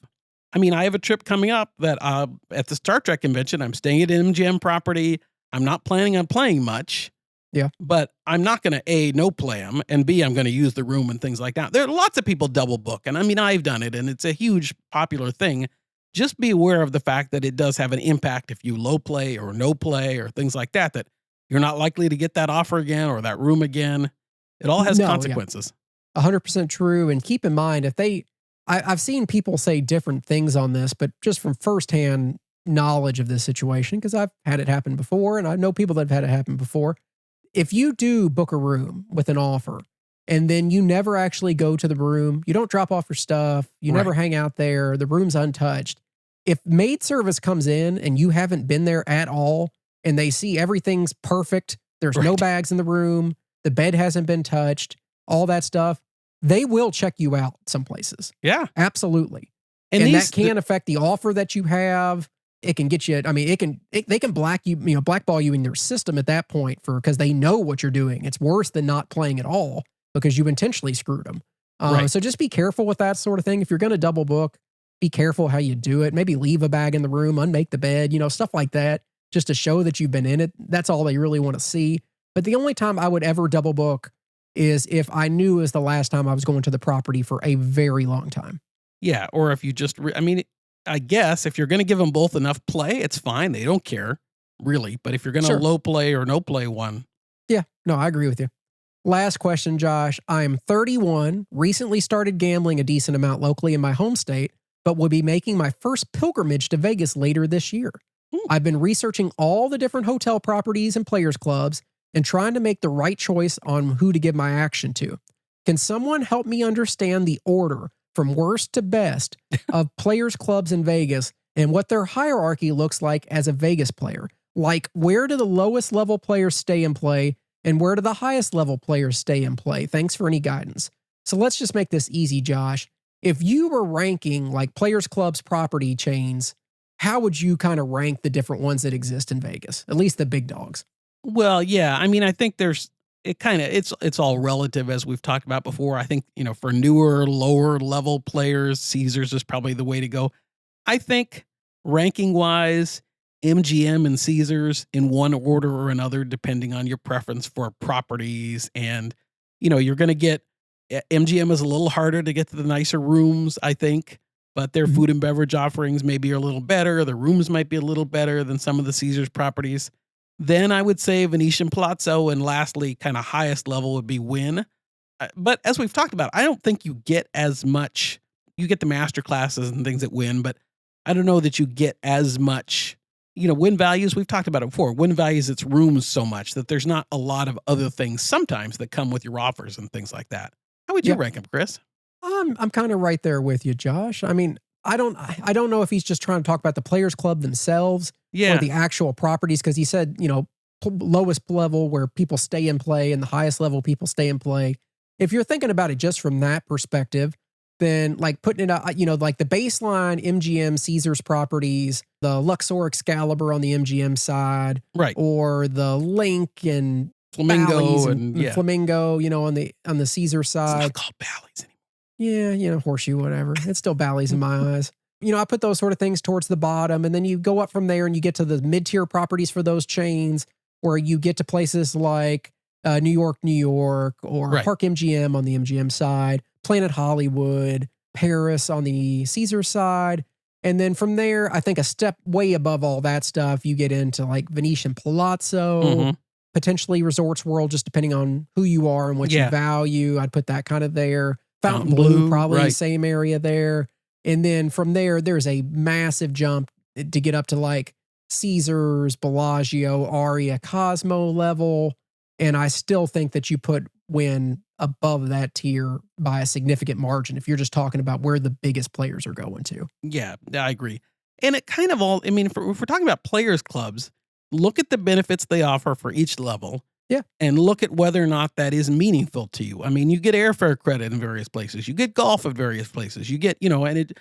I mean, I have a trip coming up that at the Star Trek convention, I'm staying at an MGM property. I'm not planning on playing much. Yeah. But I'm not going to A, no play them, and B, I'm going to use the room and things like that. There are lots of people double book. And I mean, I've done it, and it's a huge popular thing. Just be aware of the fact that it does have an impact if you low play or no play or things like that, that you're not likely to get that offer again or that room again. It all has consequences. 100% true. And keep in mind, I've seen people say different things on this, but just from firsthand knowledge of this situation, because I've had it happen before, and I know people that have had it happen before. If you do book a room with an offer and then you never actually go to the room, you don't drop off your stuff, you never hang out there, the room's untouched. If maid service comes in and you haven't been there at all and they see everything's perfect, there's no bags in the room, the bed hasn't been touched, all that stuff, they will check you out some places. Yeah. Absolutely. And that can affect the offer that you have. It can get you, I mean, they can blackball you in their system at that point because they know what you're doing. It's worse than not playing at all because you intentionally screwed them. So just be careful with that sort of thing. If you're going to double book, be careful how you do it. Maybe leave a bag in the room, unmake the bed, stuff like that, just to show that you've been in it. That's all they really want to see. But the only time I would ever double book is if I knew it was the last time I was going to the property for a very long time. Yeah. Or if you just, I guess if you're going to give them both enough play, it's fine. They don't care, really. But if you're going to low play or no play one. Yeah, no, I agree with you. Last question, Josh. I am 31, recently started gambling a decent amount locally in my home state, but will be making my first pilgrimage to Vegas later this year. I've been researching all the different hotel properties and players clubs and trying to make the right choice on who to give my action to. Can someone help me understand the order from worst to best of players clubs in Vegas and what their hierarchy looks like as a Vegas player? Like, where do the lowest level players stay in play and where do the highest level players stay in play? Thanks for any guidance. So let's just make this easy, Josh. If you were ranking like players clubs property chains, how would you kind of rank the different ones that exist in Vegas? At least the big dogs. Well, yeah. I mean, I think it's all relative, as we've talked about before. I think, for newer, lower level players, Caesars is probably the way to go. I think ranking wise, MGM and Caesars in one order or another, depending on your preference for properties. And, you're going to get MGM is a little harder to get to the nicer rooms, I think, but their food and beverage offerings maybe are a little better. The rooms might be a little better than some of the Caesars properties. Then I would say Venetian Palazzo, and lastly, kind of highest level would be Wynn. But as we've talked about, I don't think you get as much. You get the master classes and things at Wynn, but I don't know that you get as much. Wynn values, we've talked about it before. Wynn values its rooms so much that there's not a lot of other things sometimes that come with your offers and things like that. How would you rank them, Chris? I'm kind of right there with you, Josh. I mean, I don't know if he's just trying to talk about the players club themselves or the actual properties, because he said, lowest level where people stay in play and the highest level people stay in play. If you're thinking about it just from that perspective, then like putting it out, like the baseline MGM Caesars properties, the Luxor Excalibur on the MGM side, right, or the Link and Flamingo and Flamingo, on the Caesar side. It's not called Bally's anymore. Yeah, Horseshoe, whatever. It's still Bally's in my eyes. I put those sort of things towards the bottom, and then you go up from there and you get to the mid-tier properties for those chains, where you get to places like New York, or Park MGM on the MGM side, Planet Hollywood, Paris on the Caesar side. And then from there, I think a step way above all that stuff, you get into like Venetian Palazzo, potentially Resorts World, just depending on who you are and what you value. I'd put that kind of there. Fountain Blue, probably the same area there. And then from there, there's a massive jump to get up to like Caesars, Bellagio, Aria, Cosmo level. And I still think that you put Wynn above that tier by a significant margin if you're just talking about where the biggest players are going to. Yeah, I agree. And it kind of all, I mean, if we're talking about players clubs, look at the benefits they offer for each level. Yeah. And look at whether or not that is meaningful to you. I mean, you get airfare credit in various places. You get golf at various places. You get, and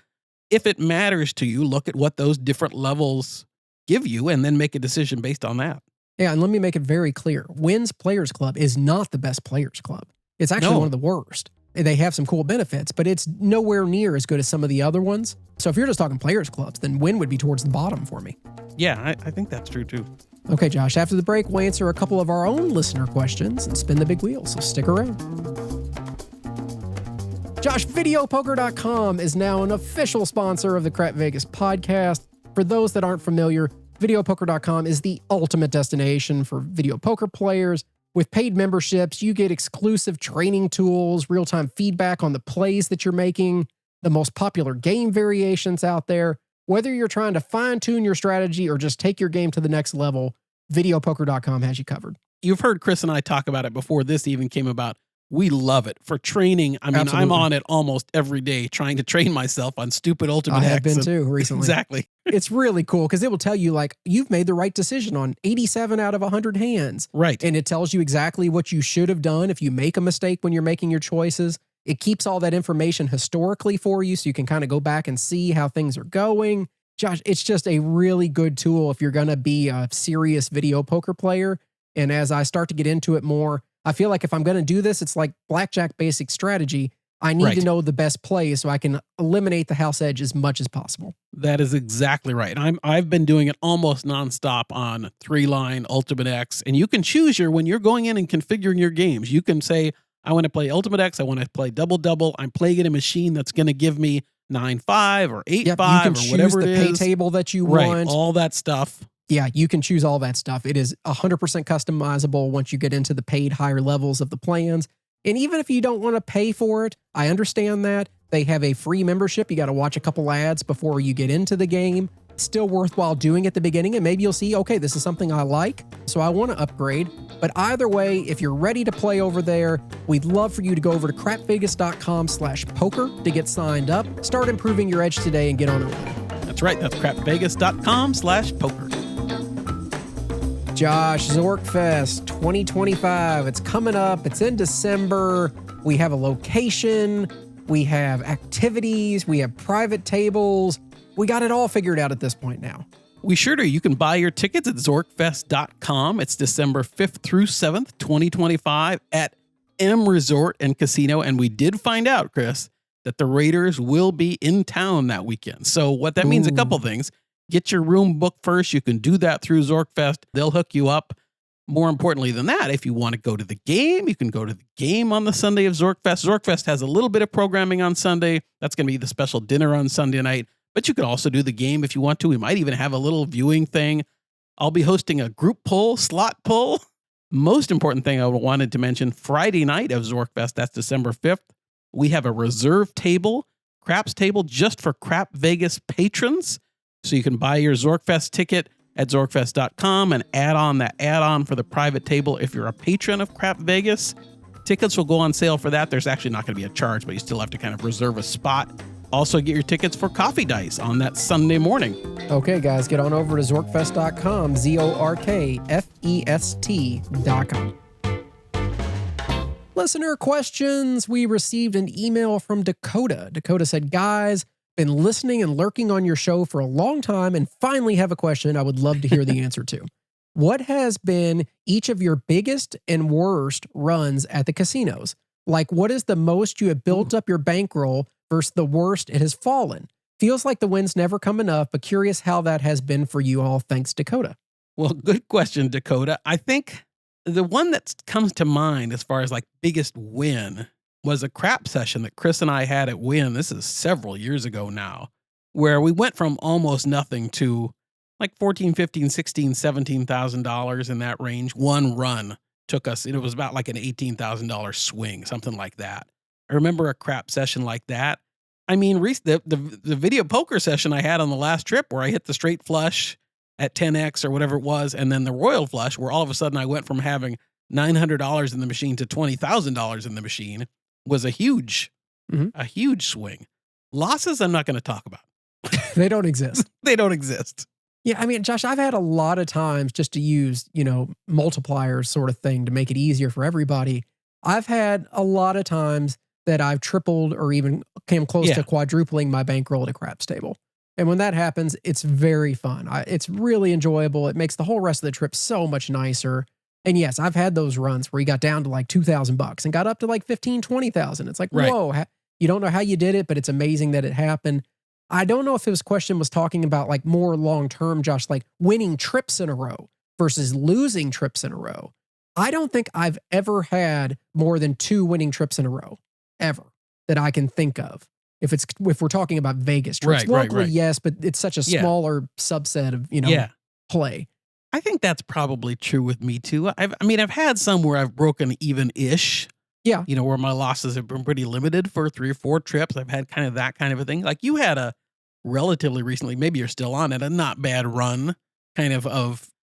if it matters to you, look at what those different levels give you and then make a decision based on that. Yeah, and let me make it very clear. Wynn's Players Club is not the best players club. It's actually one of the worst. They have some cool benefits, but it's nowhere near as good as some of the other ones. So if you're just talking players clubs, then Wynn would be towards the bottom for me. Yeah, I think that's true too. Okay, Josh, after the break, we'll answer a couple of our own listener questions and spin the big wheel, so stick around. Josh, VideoPoker.com is now an official sponsor of the Crap Vegas podcast. For those that aren't familiar, VideoPoker.com is the ultimate destination for video poker players. With paid memberships, you get exclusive training tools, real-time feedback on the plays that you're making, the most popular game variations out there. Whether you're trying to fine-tune your strategy or just take your game to the next level, VideoPoker.com has you covered. You've heard Chris and I talk about it before this even came about. We love it. For training, I mean, Absolutely. I'm on it almost every day trying to train myself on stupid Ultimate X. I have been too recently. Exactly. It's really cool because it will tell you, like, you've made the right decision on 87 out of 100 hands. Right. And it tells you exactly what you should have done if you make a mistake when you're making your choices. It keeps all that information historically for you so you can kind of go back and see how things are going. Josh, it's just a really good tool if you're going to be a serious video poker player. And as I start to get into it more, I feel like if I'm going to do this, it's like blackjack basic strategy. I need to know the best plays so I can eliminate the house edge as much as possible. That is exactly right. I've been doing it almost nonstop on 3-line Ultimate X. And you can choose when you're going in and configuring your games, you can say, I want to play Ultimate X. I want to play double. I'm playing in a machine that's going to give me 9-5 or 8-5 or whatever it is. You can choose the pay table that you want. All that stuff. Yeah, you can choose all that stuff. It is 100% customizable once you get into the paid higher levels of the plans. And even if you don't want to pay for it, I understand that. They have a free membership. You got to watch a couple ads before you get into the game. Still worthwhile doing at the beginning, and maybe you'll see, okay, this is something I like, so I want to upgrade. But either way, if you're ready to play over there, we'd love for you to go over to crapvegas.com/poker to get signed up. Start improving your edge today and get on it. That's right. That's crapvegas.com/poker. Josh, Zorkfest 2025. It's coming up. It's in December. We have a location. We have activities. We have private tables. We got it all figured out at this point now. We sure do. You can buy your tickets at Zorkfest.com. It's December 5th through 7th, 2025 at M Resort and Casino. And we did find out, Chris, that the Raiders will be in town that weekend. So what that means, a couple things. Get your room booked first. You can do that through Zorkfest. They'll hook you up. More importantly than that, if you want to go to the game, you can go to the game on the Sunday of Zorkfest. Zorkfest has a little bit of programming on Sunday. That's going to be the special dinner on Sunday night. But you could also do the game if you want to. We might even have a little viewing thing. I'll be hosting a group pull, slot pull. Most important thing I wanted to mention, Friday night of Zorkfest, that's December 5th, we have a reserve table, craps table, just for Crap Vegas patrons. So you can buy your Zorkfest ticket at Zorkfest.com and add on that add-on for the private table if you're a patron of Crap Vegas. Tickets will go on sale for that. There's actually not going to be a charge, but you still have to kind of reserve a spot. Also get your tickets for Coffee Dice on that Sunday morning. Okay, guys, get on over to Zorkfest.com, Zorkfest.com. Listener questions. We received an email from Dakota. Dakota said, guys, been listening and lurking on your show for a long time and finally have a question I would love to hear the answer to. What has been each of your biggest and worst runs at the casinos? Like, what is the most you have built up your bankroll versus the worst it has fallen? Feels like the win's never come enough, but curious how that has been for you all. Thanks, Dakota. Well, good question, Dakota. I think the one that comes to mind as far as like biggest win was a crap session that Chris and I had at Wynn. This is several years ago now, where we went from almost nothing to like $14,000, $15,000, $16,000, $17,000 in that range. One run took us, it was about like an $18,000 swing, something like that. I remember a crap session like that. I mean, the video poker session I had on the last trip where I hit the straight flush at 10x or whatever it was, and then the royal flush, where all of a sudden I went from having $900 in the machine to $20,000 in the machine was a huge swing. Losses, I'm not going to talk about. They don't exist. They don't exist. Yeah, I mean, Josh, I've had a lot of times just to use, multipliers sort of thing to make it easier for everybody. I've had a lot of times that I've tripled or even came close to quadrupling my bankroll at a craps table. And when that happens, it's very fun. It's really enjoyable. It makes the whole rest of the trip so much nicer. And yes, I've had those runs where you got down to like $2,000 and got up to like 15, 20,000. It's like, whoa, you don't know how you did it, but it's amazing that it happened. I don't know if his question was talking about like more long-term, Josh, like winning trips in a row versus losing trips in a row. I don't think I've ever had more than 2 winning trips in a row, ever, that I can think of. If we're talking about Vegas trips, locally, yes, but it's such a smaller subset of, play. I think that's probably true with me too. I've had some where I've broken even-ish. Yeah. Where my losses have been pretty limited for 3 or 4 trips. I've had kind of that kind of a thing. Like you had a relatively recently, maybe you're still on it, a not bad run kind of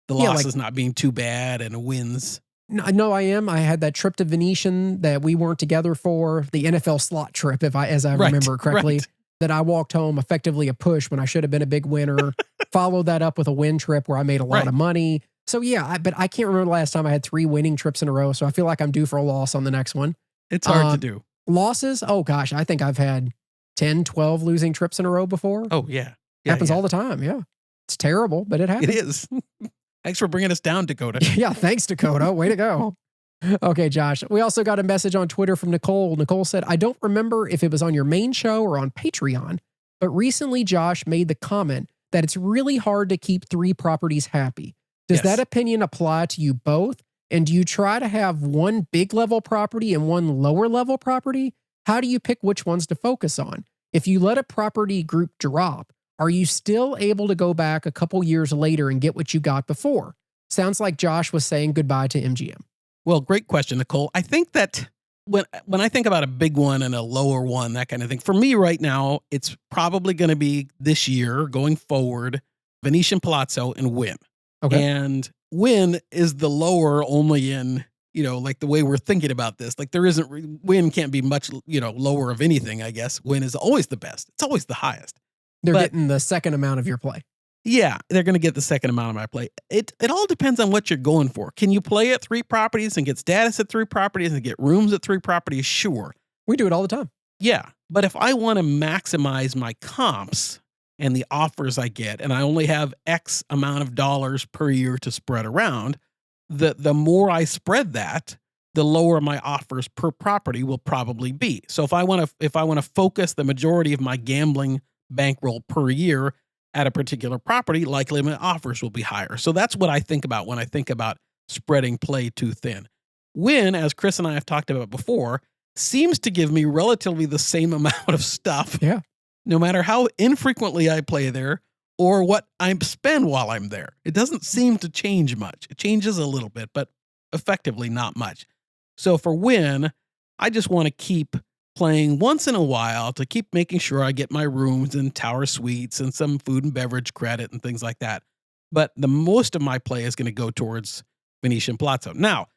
the losses not being too bad and wins. No, I am. I had that trip to Venetian that we weren't together for, the NFL slot trip, as I remember correctly, that I walked home effectively a push when I should have been a big winner. Followed that up with a win trip where I made a lot of money. So yeah, but I can't remember the last time I had 3 winning trips in a row. So I feel like I'm due for a loss on the next one. It's hard to do. Losses? Oh gosh, I think I've had 10, 12 losing trips in a row before. Oh yeah. Happens all the time. Yeah. It's terrible, but it happens. It is. Thanks for bringing us down, Dakota. Yeah, thanks, Dakota. Way to go. Okay, Josh. We also got a message on Twitter from Nicole. Nicole said, I don't remember if it was on your main show or on Patreon, but recently Josh made the comment that it's really hard to keep 3 properties happy. Does that opinion apply to you both? And do you try to have one big level property and one lower level property? How do you pick which ones to focus on? If you let a property group drop, are you still able to go back a couple years later and get what you got before? Sounds like Josh was saying goodbye to MGM. Well, great question, Nicole. I think that when I think about a big one and a lower one, that kind of thing, for me right now, it's probably going to be this year going forward, Venetian Palazzo and Wynn. Okay. And Wynn is the lower only in, like the way we're thinking about this. Like Wynn can't be much, lower of anything, I guess. Wynn is always the best. It's always the highest. They're getting the second amount of your play. Yeah, they're going to get the second amount of my play. It all depends on what you're going for. Can you play at 3 properties and get status at 3 properties and get rooms at 3 properties? Sure. We do it all the time. Yeah, but if I want to maximize my comps and the offers I get, and I only have X amount of dollars per year to spread around, the more I spread that, the lower my offers per property will probably be. So if I want to focus the majority of my gambling bankroll per year at a particular property, likely my offers will be higher. So that's what I think about when I think about spreading play too thin. Wynn, as Chris and I have talked about before, seems to give me relatively the same amount of stuff. Yeah. No matter how infrequently I play there or what I spend while I'm there. It doesn't seem to change much. It changes a little bit, but effectively not much. So for Wynn, I just want to keep playing once in a while to keep making sure I get my rooms and tower suites and some food and beverage credit and things like that. But the most of my play is going to go towards Venetian Palazzo. Now,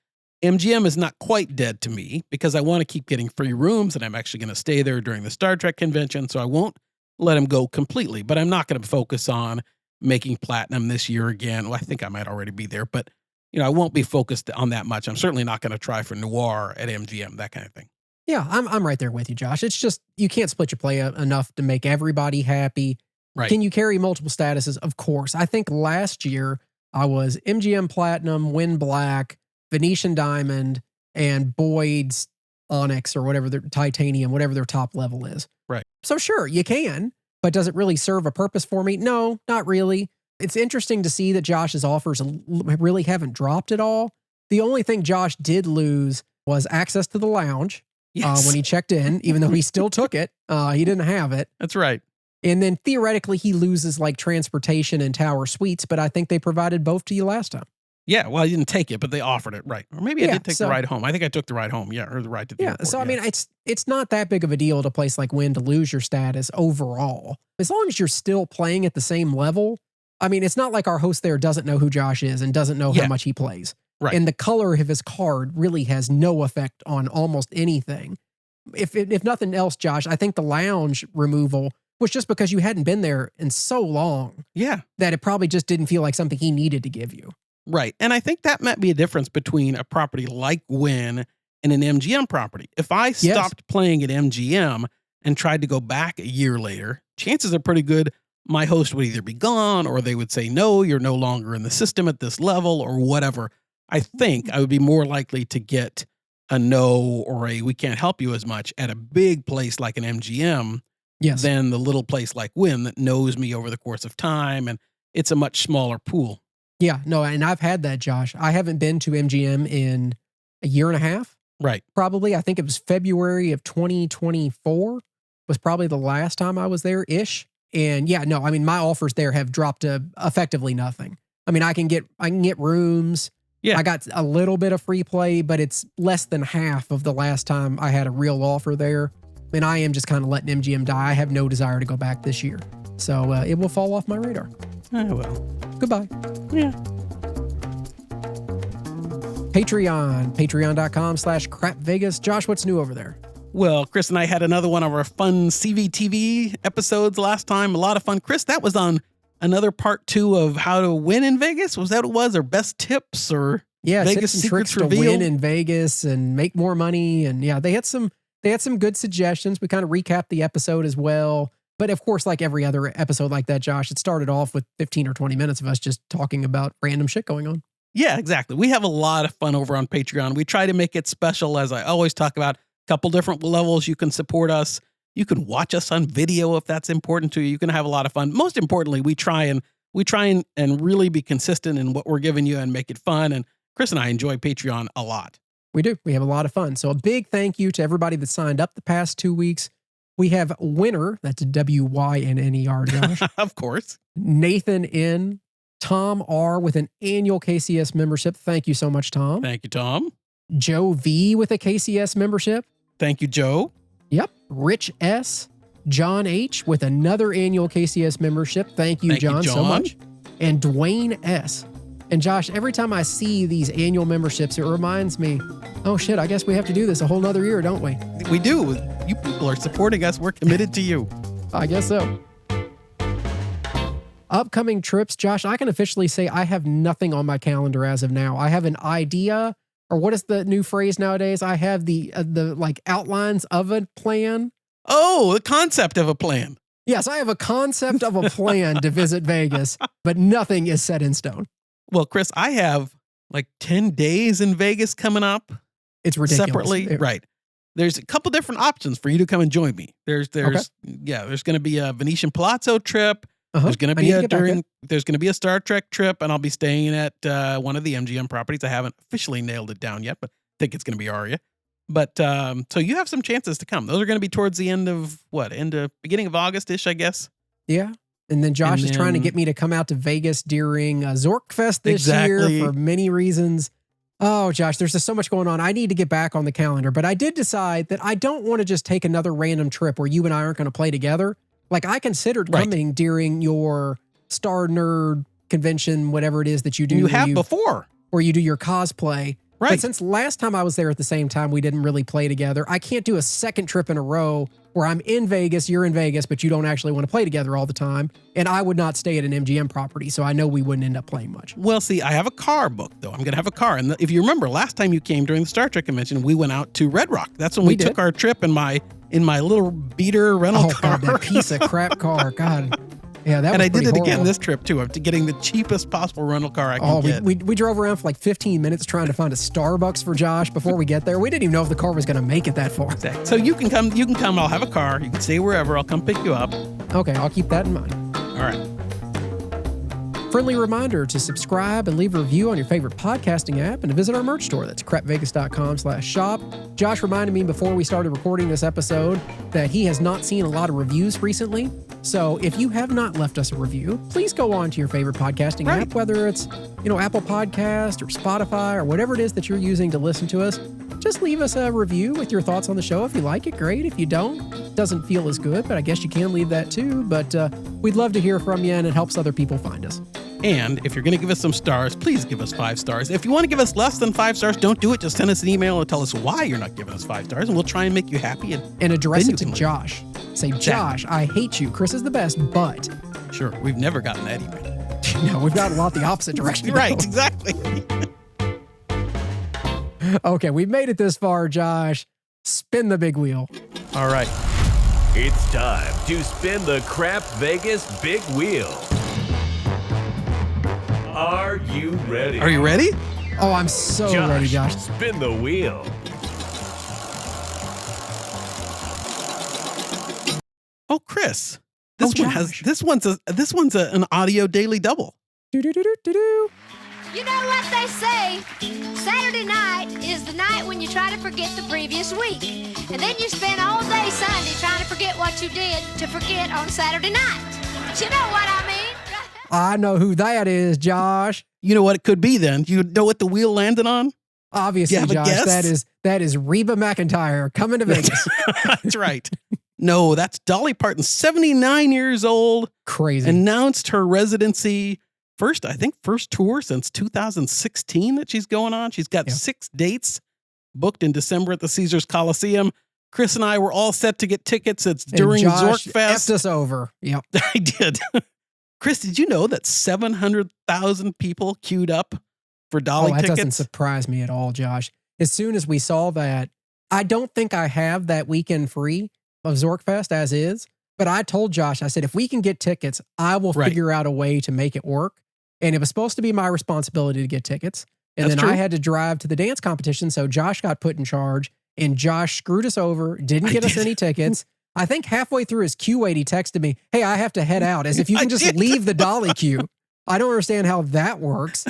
MGM is not quite dead to me because I want to keep getting free rooms and I'm actually going to stay there during the Star Trek convention. So I won't let him go completely, but I'm not going to focus on making platinum this year again. Well, I think I might already be there, but I won't be focused on that much. I'm certainly not going to try for Noir at MGM, that kind of thing. Yeah, I'm right there with you, Josh. It's just, you can't split your play enough to make everybody happy. Right. Can you carry multiple statuses? Of course. I think last year I was MGM Platinum, Wynn Black, Venetian Diamond, and Boyd's Onyx or whatever their Titanium, whatever their top level is. Right. So sure, you can, but does it really serve a purpose for me? No, not really. It's interesting to see that Josh's offers really haven't dropped at all. The only thing Josh did lose was access to the lounge. Yes. When he checked in, even though he still took it, he didn't have it. That's right. And then theoretically, he loses like transportation and tower suites, but I think they provided both to you last time. Yeah, well, I didn't take it, but they offered it, right? Or maybe I did take the ride home. I think I took the ride home, or the ride to the airport. So I mean, it's not that big of a deal to a place like Wynn to lose your status overall, as long as you're still playing at the same level. I mean, it's not like our host there doesn't know who Josh is and doesn't know how much he plays. Right. And the color of his card really has no effect on almost anything. If nothing else, Josh, I think the lounge removal was just because you hadn't been there in so long. Yeah. That it probably just didn't feel like something he needed to give you. Right. And I think that might be a difference between a property like Wynn and an MGM property. If I stopped playing at MGM and tried to go back a year later, chances are pretty good my host would either be gone or they would say, no, you're no longer in the system at this level or whatever. I think I would be more likely to get a no or a we can't help you as much at a big place like an MGM than the little place like Wynn that knows me over the course of time, and it's a much smaller pool. Yeah, no, and I've had that, Josh. I haven't been to MGM in a year and a half. Right. Probably. I think it was February of 2024 was probably the last time I was there-ish. And yeah, no, I mean, my offers there have dropped to effectively nothing. I mean, I can get rooms. Yeah. I got a little bit of free play, but it's less than half of the last time I had a real offer there. And I am just kind of letting MGM die. I have no desire to go back this year. So it will fall off my radar. Oh, well. Goodbye. Yeah. Patreon.com/crapvegas. Josh, what's new over there? Well, Chris and I had another one of our fun CVTV episodes last time. A lot of fun. Chris, that was on another part 2 of how to win in Vegas. Was that what it was? Or best tips or Vegas tips and secrets tricks revealed? To win in Vegas and make more money. And yeah, they had some good suggestions. We kind of recapped the episode as well. But of course, like every other episode like that, Josh, it started off with 15 or 20 minutes of us just talking about random shit going on. Yeah, exactly. We have a lot of fun over on Patreon. We try to make it special, as I always talk about. Couple different levels you can support us. You can watch us on video if that's important to you. You can have a lot of fun. Most importantly, we try and really be consistent in what we're giving you and make it fun. And Chris and I enjoy Patreon a lot. We do. We have a lot of fun. So a big thank you to everybody that signed up the past 2 weeks. We have Winner, that's WYNNER, Josh. Of course. Nathan N. Tom R. with an annual KCS membership. Thank you so much, Tom. Thank you, Tom. Joe V. with a KCS membership. Thank you, Joe. Yep. Rich S. John H. with another annual KCS membership. Thank you, John, so much. And Dwayne S. And Josh, every time I see these annual memberships, it reminds me, oh shit, I guess we have to do this a whole nother year, don't we? We do. You people are supporting us. We're committed to you. I guess so. Upcoming trips, Josh, I can officially say I have nothing on my calendar as of now. I have an idea, or what is the new phrase nowadays? I have the like outlines of a plan. Oh, the concept of a plan. Yes, I have a concept of a plan to visit Vegas, but nothing is set in stone. Well, Chris, I have like 10 days in Vegas coming up. It's ridiculous. Separately, right. There's a couple different options for you to come and join me. There's going to be a Venetian Palazzo trip. There's going to be there's going to be a Star Trek trip, and I'll be staying at one of the MGM properties. I haven't officially nailed it down yet, but I think it's going to be Aria. But so you have some chances to come. Those are going to be towards the end of beginning of August-ish, I guess. Yeah. And then Josh is trying to get me to come out to Vegas during Zorkfest this year for many reasons. Oh, Josh, there's just so much going on. I need to get back on the calendar, but I did decide that I don't want to just take another random trip where you and I aren't going to play together. Like I considered coming during your Star Nerd convention, whatever it is that you do. You have before. Where you do your cosplay. Right. But since last time I was there at the same time, we didn't really play together. I can't do a second trip in a row where I'm in Vegas, you're in Vegas, but you don't actually want to play together all the time. And I would not stay at an MGM property, so I know we wouldn't end up playing much. Well, see, I have a car booked, though. I'm going to have a car. And if you remember, last time you came during the Star Trek convention, we went out to Red Rock. That's when we took our trip in my little beater rental car. God, that piece of crap car. God. Yeah, that was I did it horrible. again this trip, too, of getting the cheapest possible rental car I could get. We drove around for like 15 minutes trying to find a Starbucks for Josh before we get there. We didn't even know if the car was going to make it that far. Exactly. So you can come. I'll have a car. You can stay wherever. I'll come pick you up. Okay, I'll keep that in mind. All right. Friendly reminder to subscribe and leave a review on your favorite podcasting app and to visit our merch store. That's crapvegas.com/shop. Josh reminded me before we started recording this episode that he has not seen a lot of reviews recently. So if you have not left us a review, please go on to your favorite podcasting app, whether it's, Apple Podcast or Spotify or whatever it is that you're using to listen to us. Just leave us a review with your thoughts on the show. If you like it, great. If you don't, it doesn't feel as good, but I guess you can leave that too. But we'd love to hear from you, and it helps other people find us. And if you're going to give us some stars, please give us 5 stars. If you want to give us less than 5 stars, don't do it. Just send us an email and tell us why you're not giving us 5 stars, and we'll try and make you happy. And address it to Josh. Say, Josh, I hate you. Chris is the best, but... Sure, we've never gotten that email. No, we've got a lot the opposite direction. Right, exactly. Okay, we've made it this far, Josh. Spin the big wheel. All right. It's time to spin the Crap Vegas big wheel. Are you ready? Are you ready? Oh, I'm so ready, Josh. Spin the wheel. Oh, Chris. This one's an audio daily double. Do-do-do-do-do-do. You know what they say? Saturday night is the night when you try to forget the previous week. And then you spend all day Sunday trying to forget what you did to forget on Saturday night. You know what I mean? I know who that is, Josh. You know what it could be then? You know what the wheel landed on? Obviously, Josh, that is Reba McEntire coming to Vegas. That's right. No, that's Dolly Parton, 79 years old. Crazy. Announced her residency first tour since 2016 that she's going on. She's got 6 dates booked in December at the Caesars Coliseum. Chris and I were all set to get tickets. It's during Josh Zorkfest. Effed us over. Yep. I did. Chris, did you know that 700,000 people queued up for Dolly tickets? That doesn't surprise me at all, Josh. As soon as we saw that, I don't think I have that weekend free of Zorkfest as is, but I told Josh, I said, if we can get tickets, I will figure out a way to make it work. And it was supposed to be my responsibility to get tickets. And then I had to drive to the dance competition. So Josh got put in charge and Josh screwed us over, didn't get us any tickets. I think halfway through his queue wait, he texted me, hey, I have to head out, as if you can just leave the Dolly queue. I don't understand how that works.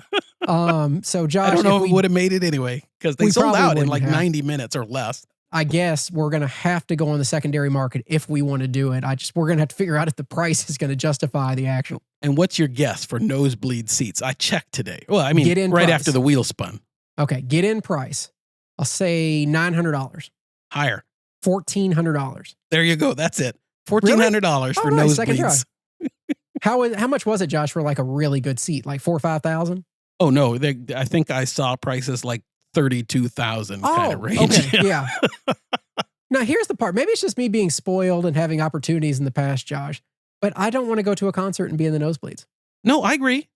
So Josh, I don't know if we would have made it anyway, because they sold out in like 90 minutes or less. I guess we're going to have to go on the secondary market if we want to do it. We're going to have to figure out if the price is going to justify the action. And what's your guess for nosebleed seats? I checked today. Well, I mean, right after the wheel spun. Okay, get in price. I'll say $900. Higher. $1,400. There you go. That's it. $1,400 for nosebleeds. How much was it, Josh, for like a really good seat? Like 4,000 or 5,000? Oh no, I think I saw prices like 32,000 kind of range. Okay, yeah. Now here's the part. Maybe it's just me being spoiled and having opportunities in the past, Josh. But I don't want to go to a concert and be in the nosebleeds. No, I agree.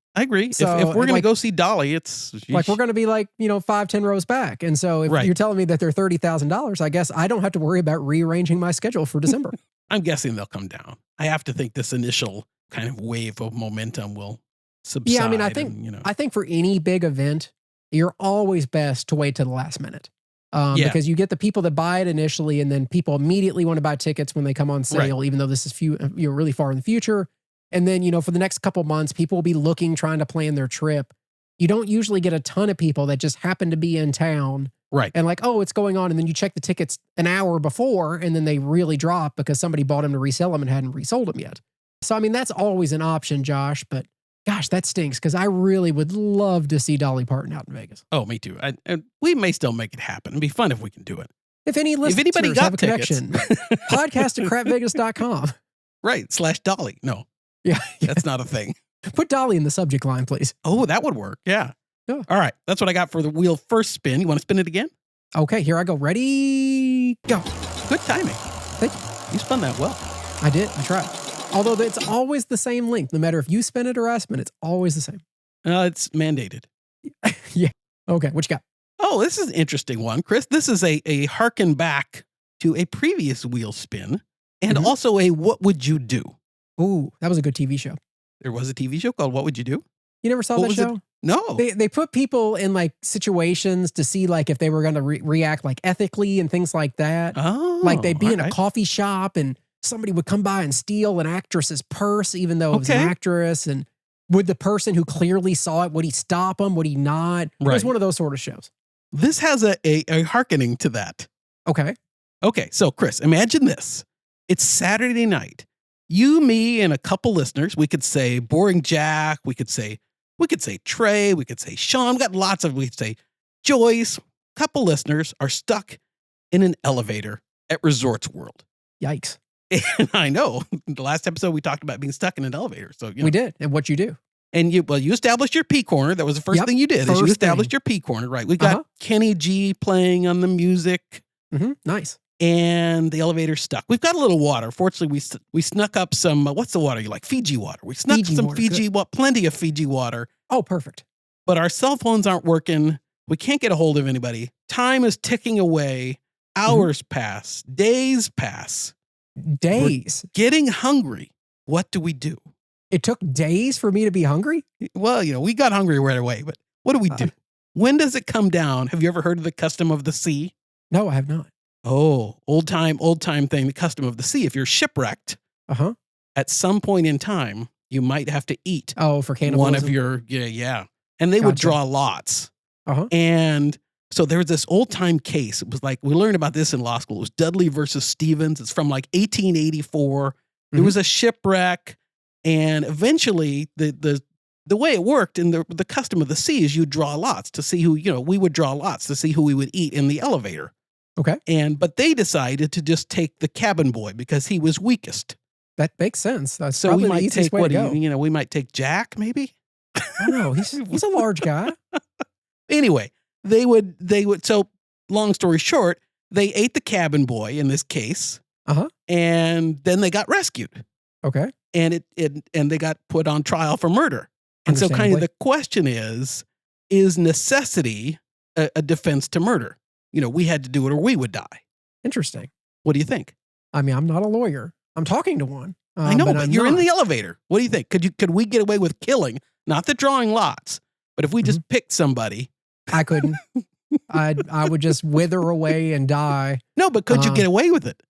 So if we're going to go see Dolly, it's like we're going to be like 5-10 rows back. And so if you're telling me that they're $30,000, I guess I don't have to worry about rearranging my schedule for December. I'm guessing they'll come down. I have to think this initial kind of wave of momentum will subside. Yeah, I mean, I think for any big event, you're always best to wait to the last minute. Because you get the people that buy it initially, and then people immediately want to buy tickets when they come on sale, even though this is really far in the future. And then, for the next couple months, people will be trying to plan their trip. You don't usually get a ton of people that just happen to be in town. Right. And like, oh, it's going on. And then you check the tickets an hour before, and then they really drop because somebody bought them to resell them and hadn't resold them yet. So, I mean, that's always an option, Josh. But gosh, that stinks because I really would love to see Dolly Parton out in Vegas. Oh, me too. We may still make it happen. It'd be fun if we can do it. If anybody have a connection, podcast@crapvegas.com. Right. /Dolly. No. Yeah. That's not a thing. Put Dolly in the subject line, please. Oh, that would work. Yeah. Yeah. All right. That's what I got for the wheel first spin. You want to spin it again? Okay, here I go. Ready, go. Good timing. Thank you. You spun that well. I did. I tried. Although it's always the same length. No matter if you spin it or I spin it, it's always the same. It's mandated. Yeah. Okay, what you got? Oh, this is an interesting one, Chris. This is a harken back to a previous wheel spin and also a what would you do? Ooh, that was a good TV show. There was a TV show called What Would You Do? You never saw that show? It? No. They put people in like situations to see like if they were going to react like ethically and things like that. Oh, like they'd be in a coffee shop and somebody would come by and steal an actress's purse, even though it was an actress. And would the person who clearly saw it, would he stop them? Would he not? It was one of those sort of shows. This has a hearkening to that. Okay. Okay. So Chris, imagine this. It's Saturday night. You, me, and a couple listeners, we could say Boring Jack, we could say Trey, we could say Sean, we could say Joyce. A couple listeners are stuck in an elevator at Resorts World. Yikes. And I know, the last episode we talked about being stuck in an elevator. So we did. And what you do? And you established your P corner. That was the first thing you did. Is you established your P corner, right? We got Kenny G playing on the music. Nice. And the elevator stuck. We've got a little water. Fortunately, we snuck up some, what's the water you like? Fiji water. We snuck some Fiji water, plenty of Fiji water. Oh, perfect. But our cell phones aren't working. We can't get a hold of anybody. Time is ticking away. Hours pass. Days pass. Days. We're getting hungry. What do we do? It took days for me to be hungry? Well, we got hungry right away, but what do we do? When does it come down? Have you ever heard of the custom of the sea? No, I have not. Oh, old time thing, the custom of the sea. If you're shipwrecked, at some point in time, you might have to eat. Oh, for cannibalism. One of your, And they would draw lots. And so there was this old time case. It was like, we learned about this in law school. It was Dudley versus Stevens. It's from like 1884. There was a shipwreck. And eventually the way it worked in the custom of the sea is you draw lots to see who, we would draw lots to see who we would eat in the elevator. Okay. But they decided to just take the cabin boy because he was weakest. That makes sense. That's so probably we the might easiest take way to go. we might take Jack maybe. I don't know. He's a large guy. Anyway, they would. So long story short, they ate the cabin boy in this case. And then they got rescued. Okay. And and they got put on trial for murder. And so kind of the question is necessity a defense to murder? We had to do it or we would die. Interesting. What do you think? I mean, I'm not a lawyer. I'm talking to one. I know, but you're in the elevator. What do you think? Could we get away with killing? Not the drawing lots, but if we just picked somebody. I couldn't. I would just wither away and die. No, but could you get away with it?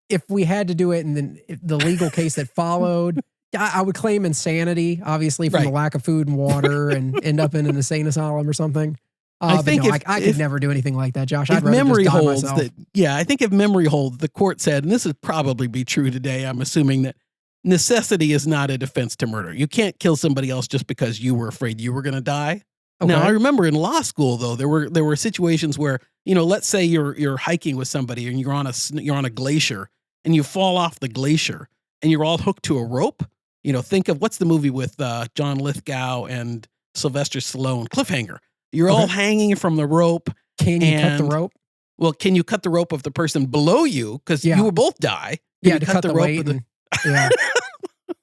If we had to do it, and then the legal case that followed, I would claim insanity, obviously, from the lack of food and water, and end up in an insane asylum or something. I think I could never do anything like that, Josh. I'd if memory just die holds myself. I think if memory holds, the court said, and this would probably be true today, I'm assuming that necessity is not a defense to murder. You can't kill somebody else just because you were afraid you were going to die. Okay. Now, I remember in law school, though, there were situations where, let's say you're hiking with somebody and you're on a glacier and you fall off the glacier and you're all hooked to a rope. Think of what's the movie with John Lithgow and Sylvester Stallone, Cliffhanger. You're all hanging from the rope. Can you cut the rope? Well, can you cut the rope of the person below you? Because you will both die. To cut the rope.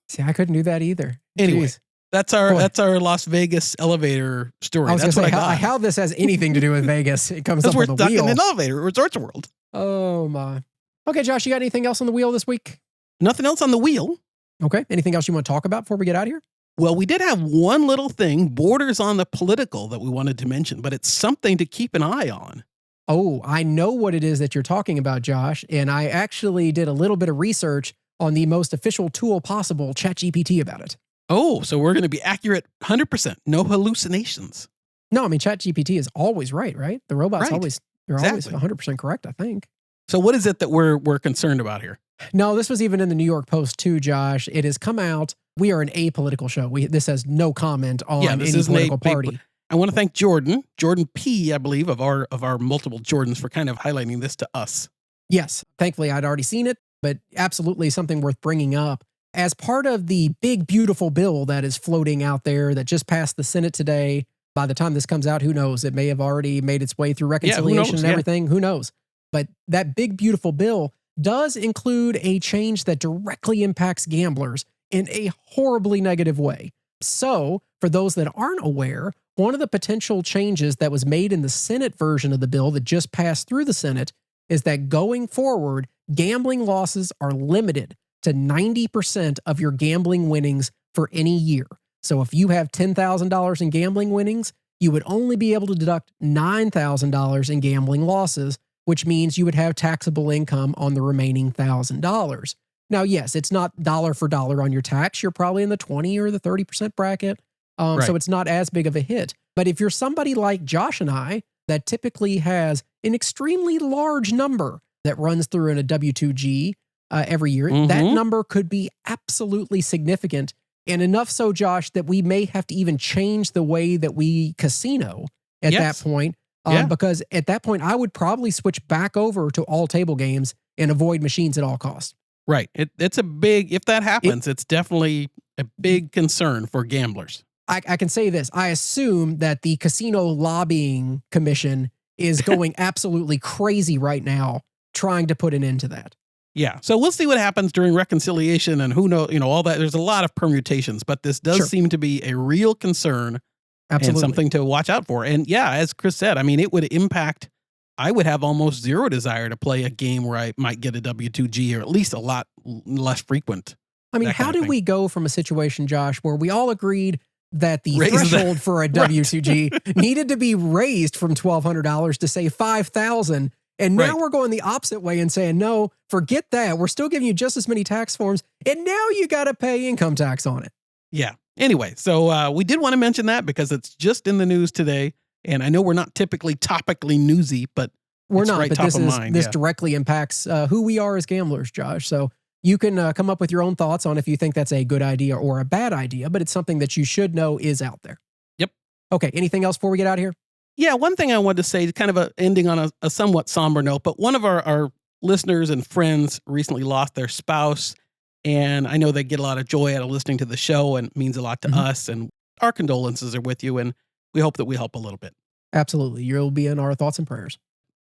See, I couldn't do that either. Anyway, Jeez. that's our Las Vegas elevator story. I was that's gonna what say, I got. how this has anything to do with Vegas? It comes up we're with the stuck wheel. in an elevator, Resorts World. Oh my. Okay, Josh, you got anything else on the wheel this week? Nothing else on the wheel. Okay. Anything else you want to talk about before we get out of here? Well, we did have one little thing, borders on the political, that we wanted to mention, but it's something to keep an eye on. Oh, I know what it is that you're talking about, Josh. And I actually did a little bit of research on the most official tool possible, ChatGPT, about it. Oh, so we're going to be accurate 100%. No hallucinations. No, I mean, ChatGPT is always right? The robots always 100% correct, I think. So what is it that we're concerned about here? No, this was even in the New York Post too, Josh. It has come out. We are an apolitical show. This has no comment on any political party. I want to thank Jordan P., I believe, of our multiple Jordans for kind of highlighting this to us. Yes. Thankfully, I'd already seen it, but absolutely something worth bringing up. As part of the big, beautiful bill that is floating out there that just passed the Senate today, by the time this comes out, who knows? It may have already made its way through reconciliation and everything. Who knows? But that big, beautiful bill does include a change that directly impacts gamblers in a horribly negative way. So, for those that aren't aware, one of the potential changes that was made in the Senate version of the bill that just passed through the Senate is that going forward, gambling losses are limited to 90% of your gambling winnings for any year. So if you have $10,000 in gambling winnings, you would only be able to deduct $9,000 in gambling losses, which means you would have taxable income on the remaining $1,000. Now, yes, it's not dollar for dollar on your tax. You're probably in the 20 or the 30% bracket. So it's not as big of a hit. But if you're somebody like Josh and I that typically has an extremely large number that runs through in a W-2G every year, that number could be absolutely significant. And enough so, Josh, that we may have to even change the way that we casino at that point. Because at that point, I would probably switch back over to all table games and avoid machines at all costs. Right. It's a big, if that happens, it's definitely a big concern for gamblers. I can say this. I assume that the Casino Lobbying Commission is going absolutely crazy right now trying to put an end to that. Yeah. So we'll see what happens during reconciliation and who knows, all that. There's a lot of permutations, but this does seem to be a real concern. Absolutely. And something to watch out for. And yeah, as Chris said, I mean, it would impact, I would have almost zero desire to play a game where I might get a W2G or at least a lot less frequent. I mean, how did we go from a situation, Josh, where we all agreed that the threshold for a W2G needed to be raised from $1,200 to say $5,000. And now we're going the opposite way and saying, no, forget that. We're still giving you just as many tax forms. And now you got to pay income tax on it. Yeah. Anyway, so we did want to mention that because it's just in the news today. And I know we're not typically topically newsy, but we're it's not. Right but top this of is mind. This directly impacts who we are as gamblers, Josh. So you can come up with your own thoughts on if you think that's a good idea or a bad idea, but it's something that you should know is out there. Yep. Okay. Anything else before we get out of here? Yeah. One thing I wanted to say, kind of ending on a somewhat somber note, but one of our listeners and friends recently lost their spouse. And I know they get a lot of joy out of listening to the show and it means a lot to us. And our condolences are with you. And we hope that we help a little bit. Absolutely. You'll be in our thoughts and prayers.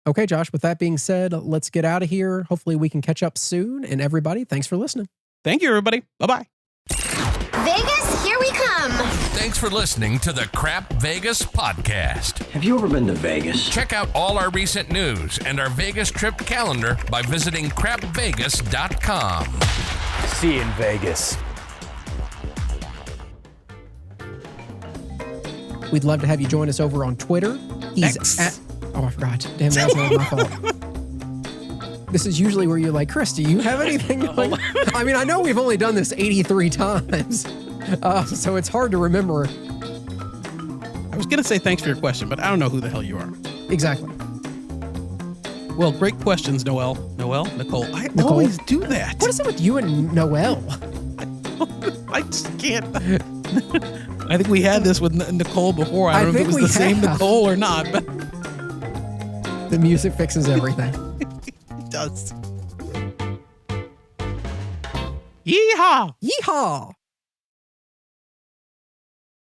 Okay, Josh, with that being said, let's get out of here. Hopefully we can catch up soon. And everybody, thanks for listening. Thank you, everybody. Bye-bye. Vegas, here we come. Thanks for listening to the Crap Vegas podcast. Have you ever been to Vegas? Check out all our recent news and our Vegas trip calendar by visiting crapvegas.com. See you in Vegas. We'd love to have you join us over on Twitter. He's X. at... Oh, I forgot. Damn, that was my fault. This is usually where you're like, Chris, do you have anything going? I mean, I know we've only done this 83 times, so it's hard to remember. I was going to say thanks for your question, but I don't know who the hell you are. Exactly. Well, great questions, Nicole. I always do that. What is it with you and Noel? I just can't. I think we had this with Nicole before. I don't know if it was the same Nicole or not, but the music fixes everything. It does. Yeehaw! Yeehaw!